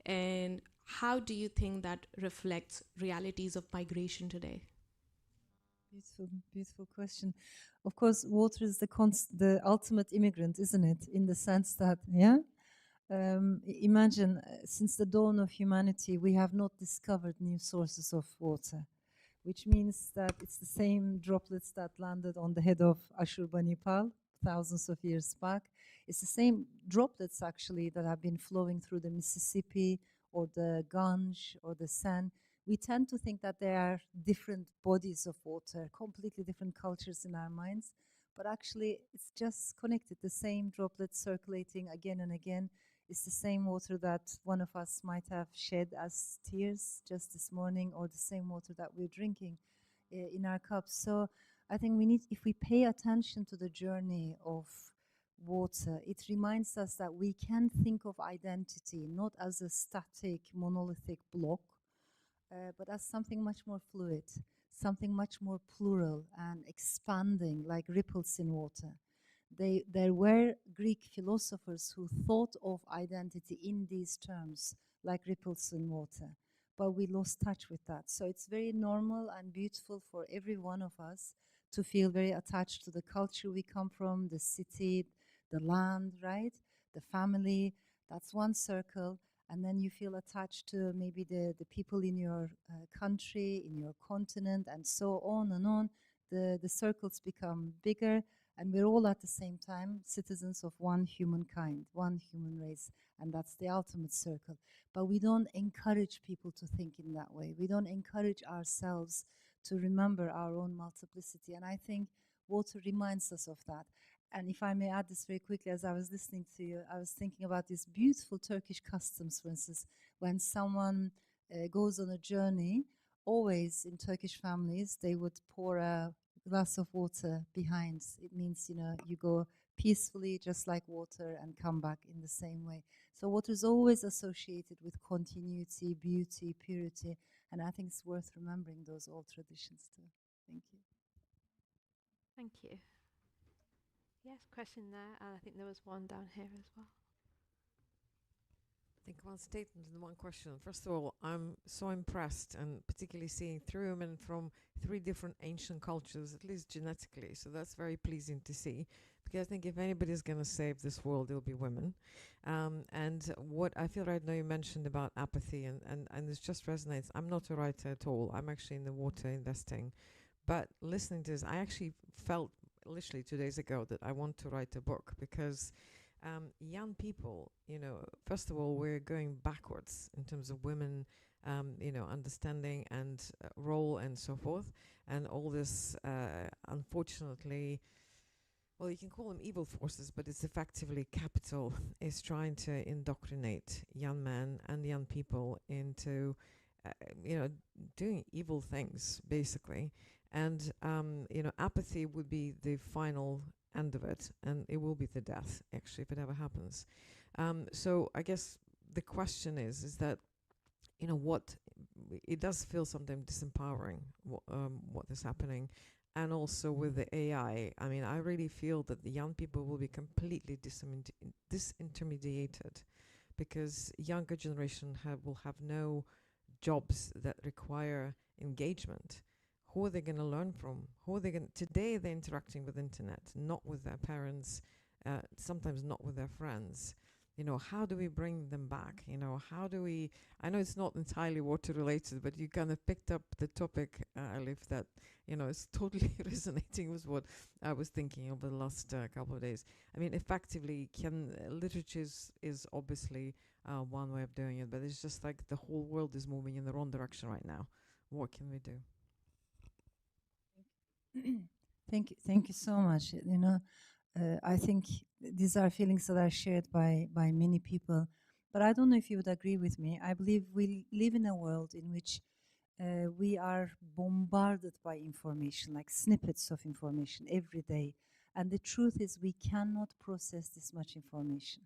And how do you think that reflects realities of migration today? Beautiful, beautiful question. Of course, water is the ultimate immigrant, isn't it? In the sense that, imagine since the dawn of humanity, we have not discovered new sources of water, which means that it's the same droplets that landed on the head of Ashurbanipal thousands of years back. It's the same droplets, actually, that have been flowing through the Mississippi or the Gange or the Seine. We tend to think that there are different bodies of water, completely different cultures in our minds, but actually it's just connected. The same droplets circulating again and again. It's the same water that one of us might have shed as tears just this morning, or the same water that we're drinking in our cups. So I think if we pay attention to the journey of water, it reminds us that we can think of identity not as a static, monolithic block, but as something much more fluid, something much more plural and expanding, like ripples in water. There were Greek philosophers who thought of identity in these terms, like ripples in water, but we lost touch with that. So it's very normal and beautiful for every one of us to feel very attached to the culture we come from, the city, the land, right? The family, that's one circle. And then you feel attached to maybe the people in your country, in your continent, and so on and on. The circles become bigger, and we're all at the same time citizens of one humankind, one human race, and that's the ultimate circle. But we don't encourage people to think in that way. We don't encourage ourselves to remember our own multiplicity. And I think water reminds us of that. And if I may add this very quickly, as I was listening to you, I was thinking about these beautiful Turkish customs, for instance, when someone goes on a journey, always in Turkish families, they would pour a glass of water behind. It means, you go peacefully, just like water, and come back in the same way. So water is always associated with continuity, beauty, purity, and I think it's worth remembering those old traditions too. Thank you. Thank you. Yes, question there, and I think there was one down here as well. I think one statement and one question. First of all, I'm so impressed, and particularly seeing three women from three different ancient cultures, at least genetically. So that's very pleasing to see, because I think if anybody's going to save this world, it'll be women. And what I feel right now, you mentioned about apathy, and it just resonates. I'm not a writer at all. I'm actually in the water investing. But listening to this, I actually felt literally 2 days ago that I want to write a book, because young people, first of all, we're going backwards in terms of women, understanding and role and so forth. And all this, unfortunately, well, you can call them evil forces, but it's effectively capital is trying to indoctrinate young men and young people into, doing evil things, basically. And, apathy would be the final end of it, and it will be the death, actually, if it ever happens. So I guess the question is that, what it does feel sometimes disempowering, what is happening. And also with the AI, I mean, I really feel that the young people will be completely disintermediated, because younger generation will have no jobs that require engagement. Who are they going to learn from? Today they're interacting with internet, not with their parents, sometimes not with their friends. How do we bring them back? How do we, I know it's not entirely water related, but you kind of picked up the topic, Elif, that, is totally resonating with what I was thinking over the last couple of days. I mean, effectively, literature is obviously one way of doing it, but it's just like the whole world is moving in the wrong direction right now. What can we do? Thank you so much. I think these are feelings that are shared by many people, but I don't know if you would agree with me. I believe we live in a world in which we are bombarded by information, like snippets of information every day, and the truth is we cannot process this much information.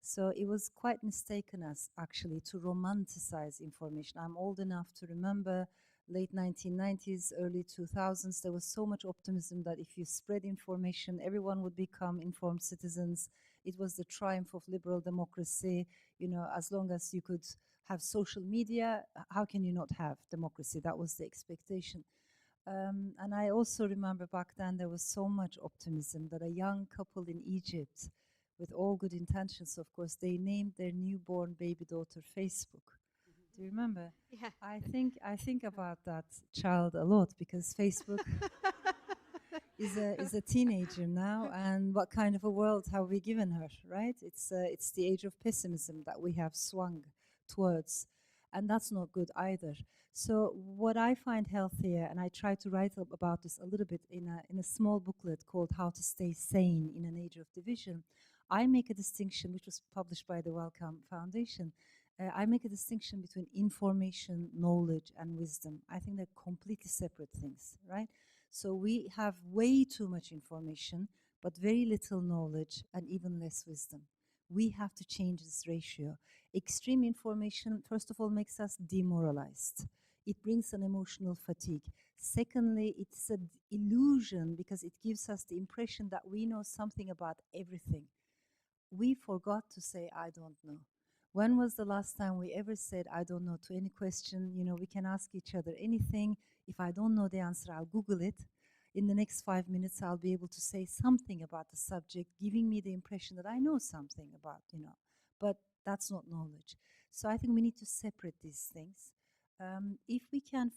So it was quite mistaken us actually to romanticize information. I'm old enough to remember late 1990s, early 2000s, there was so much optimism that if you spread information, everyone would become informed citizens. It was the triumph of liberal democracy. As long as you could have social media, how can you not have democracy? That was the expectation. And I also remember back then there was so much optimism that a young couple in Egypt, with all good intentions, of course, they named their newborn baby daughter Facebook. Do you remember? Yeah. I think about that child a lot, because Facebook is a teenager now, and what kind of a world have we given her, right? It's the age of pessimism that we have swung towards, and that's not good either. So what I find healthier, and I try to write about this a little bit in a small booklet called How to Stay Sane in an Age of Division, I make a distinction, which was published by the Wellcome Foundation. I make a distinction between information, knowledge, and wisdom. I think they're completely separate things, right? So we have way too much information, but very little knowledge and even less wisdom. We have to change this ratio. Extreme information, first of all, makes us demoralized. It brings an emotional fatigue. Secondly, it's an illusion, because it gives us the impression that we know something about everything. We forgot to say, I don't know. When was the last time we ever said, I don't know, to any question? We can ask each other anything. If I don't know the answer, I'll Google it. in the next 5 minutes I'll be able to say something about the subject, giving me the impression that I know something about, but that's not knowledge. So I think we need to separate these things. If we can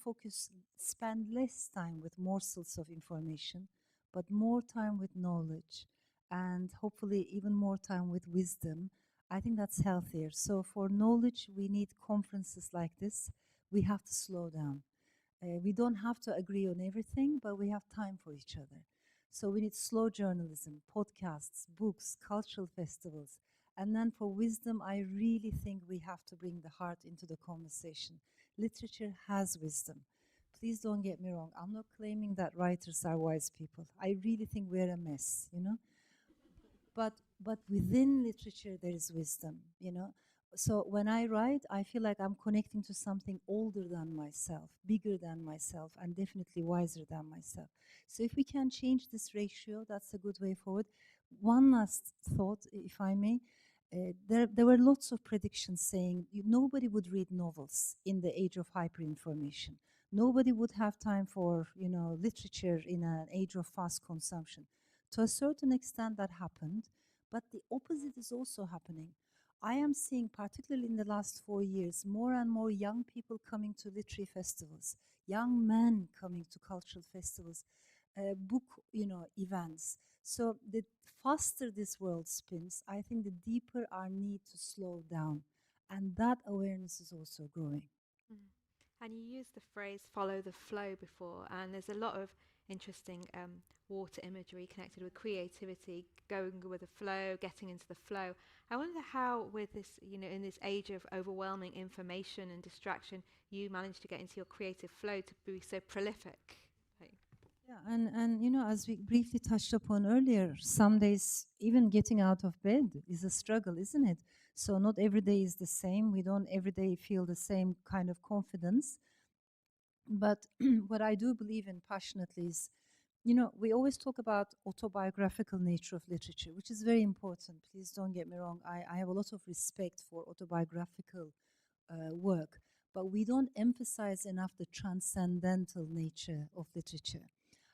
spend less time with morsels of information, but more time with knowledge, and hopefully even more time with wisdom, I think that's healthier. So for knowledge, we need conferences like this. We have to slow down. We don't have to agree on everything, but we have time for each other. So we need slow journalism, podcasts, books, cultural festivals. And then for wisdom, I really think we have to bring the heart into the conversation. Literature has wisdom. Please don't get me wrong. I'm not claiming that writers are wise people. I really think we're a mess, But within literature, there is wisdom, So when I write, I feel like I'm connecting to something older than myself, bigger than myself, and definitely wiser than myself. So if we can change this ratio, that's a good way forward. One last thought, if I may. There were lots of predictions saying nobody would read novels in the age of hyperinformation. Nobody would have time for, literature in an age of fast consumption. To a certain extent, that happened, but the opposite is also happening. I am seeing, particularly in the last 4 years, more and more young people coming to literary festivals, young men coming to cultural festivals, book, events. So the faster this world spins, I think the deeper our need to slow down, and that awareness is also growing. Mm. And you used the phrase "follow the flow" before, and there's a lot of interesting water imagery connected with creativity, going with the flow, getting into the flow. I wonder how, with this, in this age of overwhelming information and distraction, you managed to get into your creative flow to be so prolific. Yeah, and as we briefly touched upon earlier, some days even getting out of bed is a struggle, isn't it? So not every day is the same. We don't every day feel the same kind of confidence. But what I do believe in passionately is, we always talk about autobiographical nature of literature, which is very important. Please don't get me wrong. I have a lot of respect for autobiographical work, but we don't emphasize enough the transcendental nature of literature,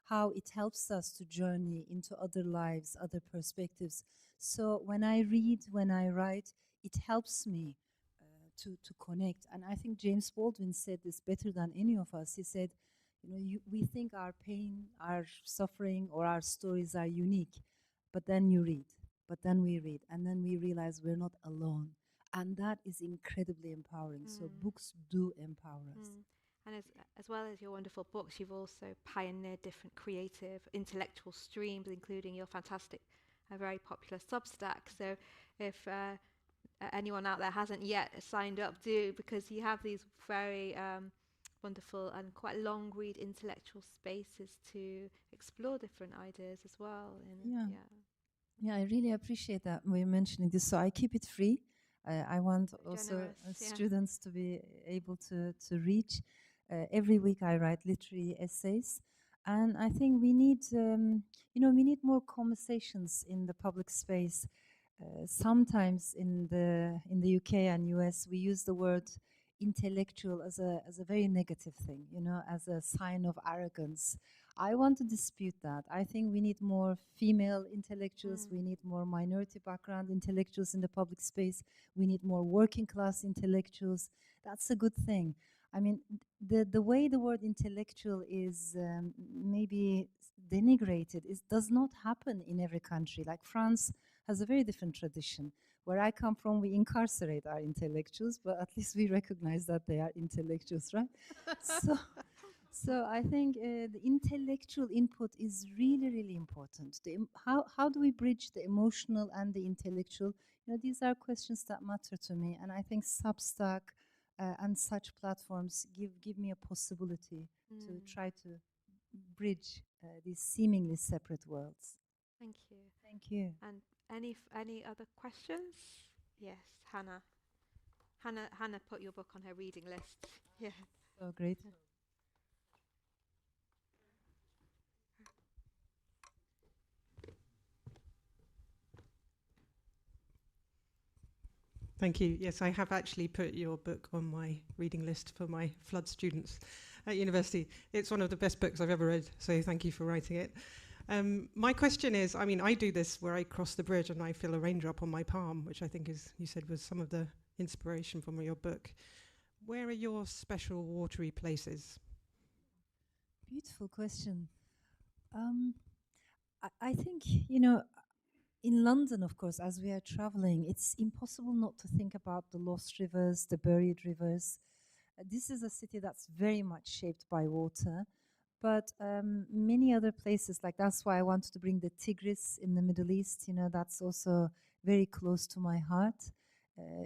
how it helps us to journey into other lives, other perspectives. So when I read, when I write, it helps me to connect. And I think James Baldwin said this better than any of us. He said, we think our pain, our suffering, or our stories are unique, but then we read, and then we realize we're not alone. And that is incredibly empowering. So books do empower us. And as well as your wonderful books, you've also pioneered different creative, intellectual streams, including your fantastic, very popular Substack. So if anyone out there hasn't yet signed up, do, because you have these very wonderful and quite long read intellectual spaces to explore different ideas as well. Yeah, I really appreciate that we're mentioning this. So I keep it free. I want also students to be able to reach. Every week I write literary essays. And I think we need, we need more conversations in the public space. Sometimes in the UK and US, we use the word intellectual as a very negative thing, as a sign of arrogance. I want to dispute that. I think we need more female intellectuals. We need more minority background intellectuals in the public space. We need more working class intellectuals. That's a good thing. I mean, the way the word intellectual is maybe denigrated does not happen in every country. Like France has a very different tradition. Where I come from, we incarcerate our intellectuals, but at least we recognize that they are intellectuals, right? So I think the intellectual input is really, really important. How do we bridge the emotional and the intellectual? These are questions that matter to me, and I think Substack and such platforms give me a possibility to try to bridge these seemingly separate worlds. Thank you. Thank you. And any other questions? Yes, Hannah. Hannah put your book on her reading list. Yeah. So great. Thank you. Yes, I have actually put your book on my reading list for my flood students. at university. It's one of the best books I've ever read, so thank you for writing it. My question is, I mean, I do this where I cross the bridge and I feel a raindrop on my palm, which I think is, you said, was some of the inspiration from your book. Where are your special watery places? Beautiful question. I think, in London, of course, as we are traveling, it's impossible not to think about the lost rivers, the buried rivers. This is a city that's very much shaped by water. But many other places, like that's why I wanted to bring the Tigris in the Middle East, that's also very close to my heart.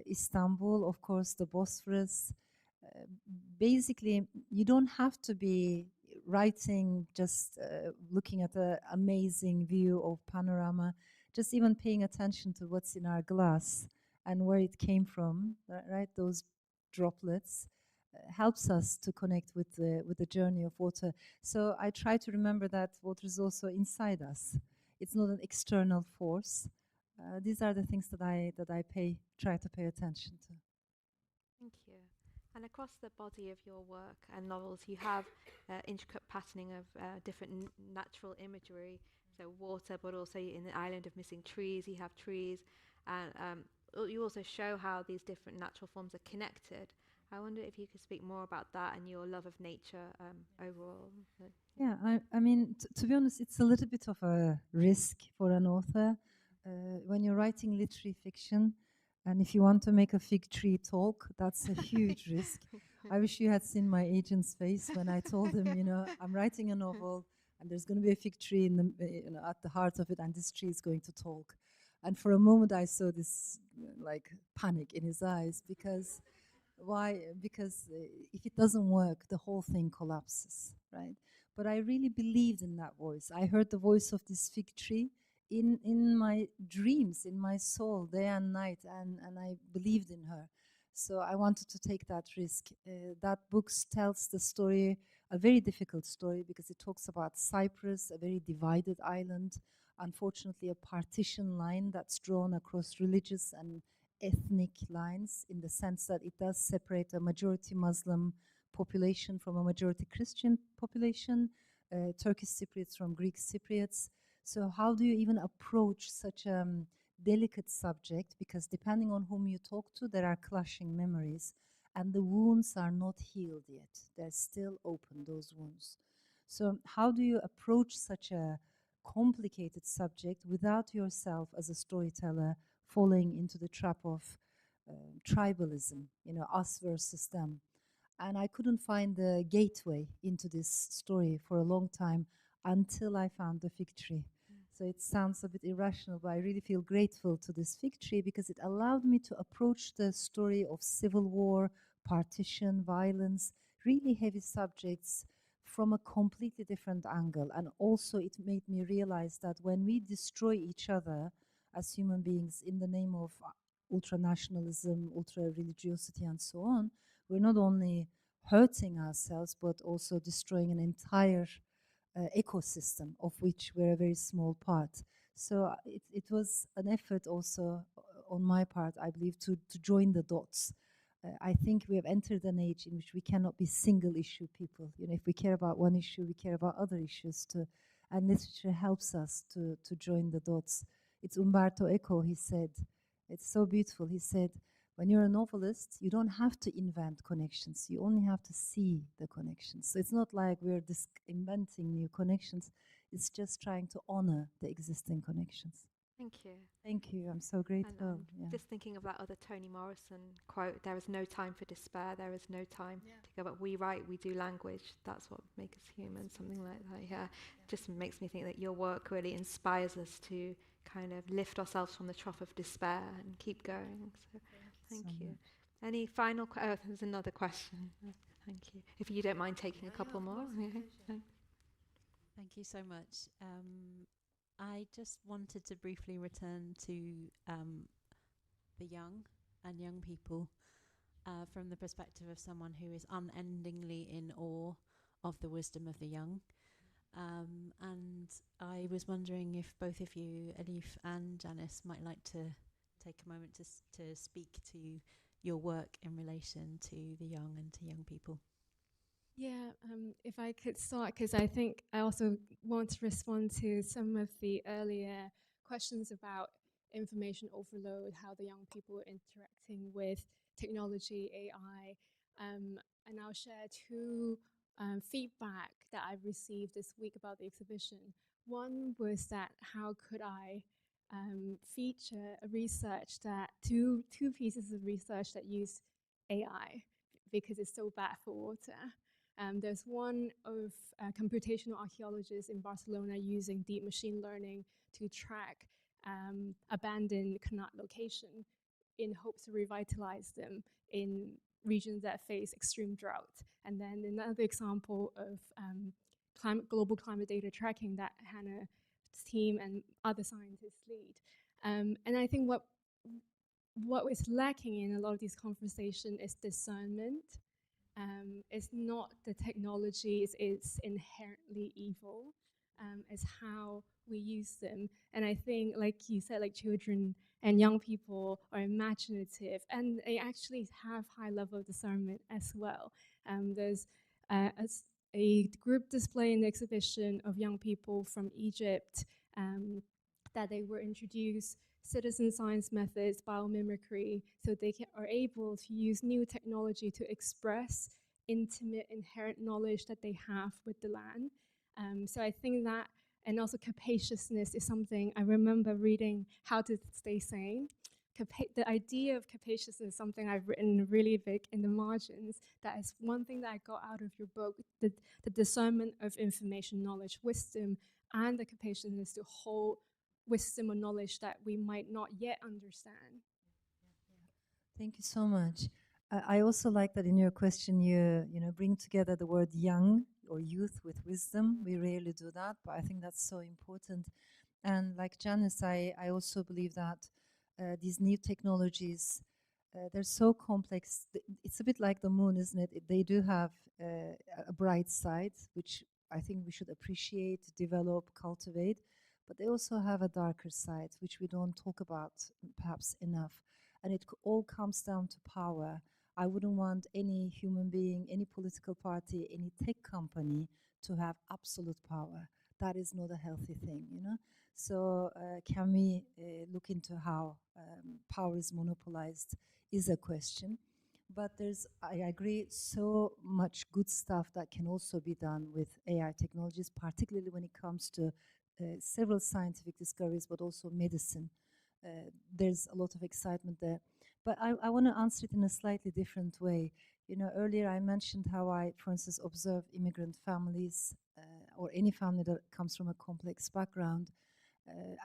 Istanbul, of course, the Bosphorus. Basically, you don't have to be writing just looking at an amazing view of panorama, just even paying attention to what's in our glass and where it came from, right? Those droplets helps us to connect with the journey of water. So I try to remember that water is also inside us. It's not an external force. These are the things that I try to pay attention to. Thank you. And across the body of your work and novels, you have intricate patterning of different natural imagery, so water, but also in the island of missing trees, you have trees, and you also show how these different natural forms are connected. I wonder if you could speak more about that and your love of nature overall. Yeah, I mean, to be honest, it's a little bit of a risk for an author when you're writing literary fiction. And if you want to make a fig tree talk, that's a huge risk. I wish you had seen my agent's face when I told him, I'm writing a novel and there's going to be a fig tree in the, at the heart of it, and this tree is going to talk. And for a moment, I saw this like panic in his eyes because why? Because if it doesn't work, the whole thing collapses, right? But I really believed in that voice. I heard the voice of this fig tree in my dreams, in my soul, day and night, and I believed in her. So I wanted to take that risk. That book tells the story, a very difficult story, because it talks about Cyprus, a very divided island, unfortunately a partition line that's drawn across religious and ethnic lines, in the sense that it does separate a majority Muslim population from a majority Christian population, Turkish Cypriots from Greek Cypriots. So how do you even approach such a delicate subject? Because depending on whom you talk to, there are clashing memories, and the wounds are not healed yet. They're still open, those wounds. So how do you approach such a complicated subject without yourself as a storyteller falling into the trap of tribalism, us versus them? And I couldn't find the gateway into this story for a long time until I found the fig tree. So it sounds a bit irrational, but I really feel grateful to this fig tree because it allowed me to approach the story of civil war, partition, violence, really heavy subjects from a completely different angle. And also it made me realize that when we destroy each other as human beings in the name of ultranationalism, ultra-religiosity, and so on, we're not only hurting ourselves, but also destroying an entire ecosystem of which we're a very small part. So it was an effort also on my part, I believe, to join the dots. I think we have entered an age in which we cannot be single issue people. If we care about one issue, we care about other issues too. And literature helps us to join the dots. It's Umberto Eco, he said, it's so beautiful. He said, when you're a novelist, you don't have to invent connections. You only have to see the connections. So it's not like we're inventing new connections. It's just trying to honor the existing connections. Thank you. Thank you. I'm so grateful. And just thinking of that other Toni Morrison quote, there is no time for despair. There is no time to go back. We write, we do language. That's what makes us human, something like that. Yeah. Just makes me think that your work really inspires us to kind of lift ourselves from the trough of despair and keep going. So thank you. Much. Any final there's another question. Thank you. If you don't mind taking a couple more. Thank you so much. I just wanted to briefly return to the young and young people from the perspective of someone who is unendingly in awe of the wisdom of the young. And I was wondering if both of you, Elif and Janice, might like to take a moment to speak to your work in relation to the young and to young people. Yeah, if I could start, because I think I also want to respond to some of the earlier questions about information overload, how the young people are interacting with technology, AI, and I'll share two feedback that I've received this week about the exhibition. One was that how could I feature a research that two pieces of research that use AI because it's so bad for water. There's one of computational archaeologists in Barcelona using deep machine learning to track abandoned canal location in hopes to revitalize them in regions that face extreme drought. And then another example of global climate data tracking that Hannah's team and other scientists lead. And I think what is lacking in a lot of these conversations is discernment. It's not the technology is inherently evil. It's how we use them. And I think, like you said, like children and young people are imaginative, and they actually have high level of discernment as well. There's a group display in the exhibition of young people from Egypt that they were introduced citizen science methods, biomimicry, so they are able to use new technology to express intimate, inherent knowledge that they have with the land. So I think that, and also capaciousness is something I remember reading How to Stay Sane. The idea of capaciousness is something I've written really big in the margins. That is one thing that I got out of your book, the discernment of information, knowledge, wisdom, and the capaciousness to hold wisdom or knowledge that we might not yet understand. Thank you so much. I also like that in your question you bring together the word young or youth with wisdom. We rarely do that, but I think that's so important. And like Janice, I also believe that these new technologies, they're so complex. It's a bit like the moon, isn't it? They do have a bright side, which I think we should appreciate, develop, cultivate. But they also have a darker side, which we don't talk about perhaps enough. And it all comes down to power. I wouldn't want any human being, any political party, any tech company to have absolute power. That is not a healthy thing, you know? So can we look into how power is monopolized is a question. But I agree, so much good stuff that can also be done with AI technologies, particularly when it comes to several scientific discoveries, but also medicine. There's a lot of excitement there. But I want to answer it in a slightly different way. You know, earlier I mentioned how I, for instance, observe immigrant families or any family that comes from a complex background.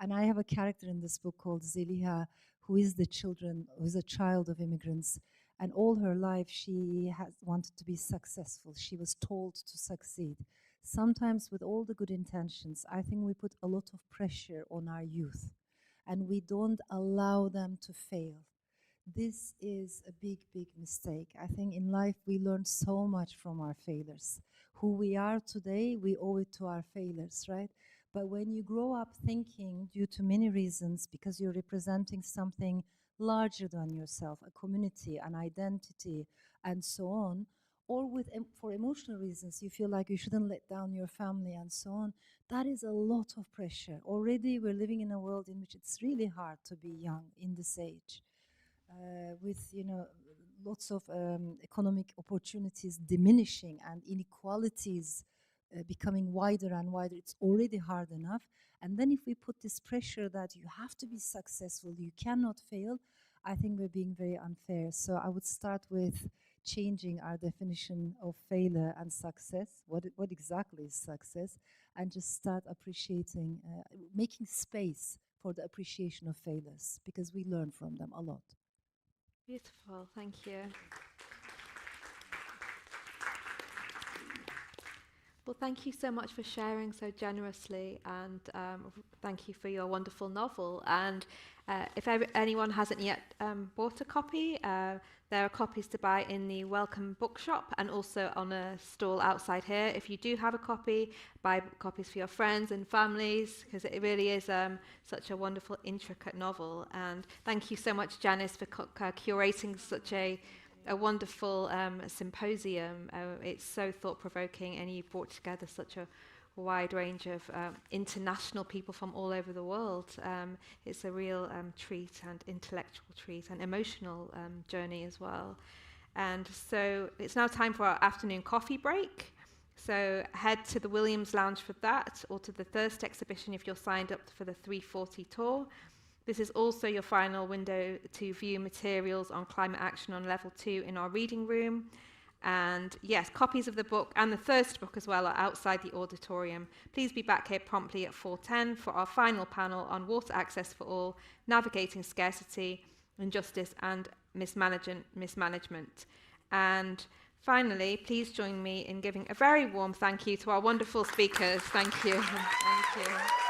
And I have a character in this book called Zeliha, who is a child of immigrants. And all her life she has wanted to be successful. She was told to succeed. Sometimes with all the good intentions, I think we put a lot of pressure on our youth and we don't allow them to fail. This is a big, big mistake. I think in life we learn so much from our failures. Who we are today, we owe it to our failures, right? But when you grow up thinking, due to many reasons, because you're representing something larger than yourself, a community, an identity, and so on, or for emotional reasons, you feel like you shouldn't let down your family and so on, that is a lot of pressure. Already we're living in a world in which it's really hard to be young in this age. With lots of economic opportunities diminishing and inequalities becoming wider and wider, it's already hard enough. And then if we put this pressure that you have to be successful, you cannot fail, I think we're being very unfair. So I would start with changing our definition of failure and success. What exactly is success? And just start appreciating, making space for the appreciation of failures, because we learn from them a lot. Beautiful, thank you. Well, thank you so much for sharing so generously, and thank you for your wonderful novel. And if anyone hasn't yet bought a copy, there are copies to buy in the Welcome Bookshop and also on a stall outside here. If you do have a copy, buy copies for your friends and families, because it really is such a wonderful, intricate novel. And thank you so much, Janice, for curating such a a wonderful symposium. It's so thought-provoking, and you brought together such a wide range of international people from all over the world. It's a real treat, and intellectual treat, and emotional journey as well. And so it's now time for our afternoon coffee break. So head to the Williams Lounge for that, or to the Thirst exhibition if you're signed up for the 340 tour. This is also your final window to view materials on climate action on level 2 in our reading room. And yes, copies of the book and the Thirst book as well are outside the auditorium. Please be back here promptly at 4:10 for our final panel on water access for all, navigating scarcity, injustice and mismanagement. And finally, please join me in giving a very warm thank you to our wonderful speakers. Thank you. Thank you.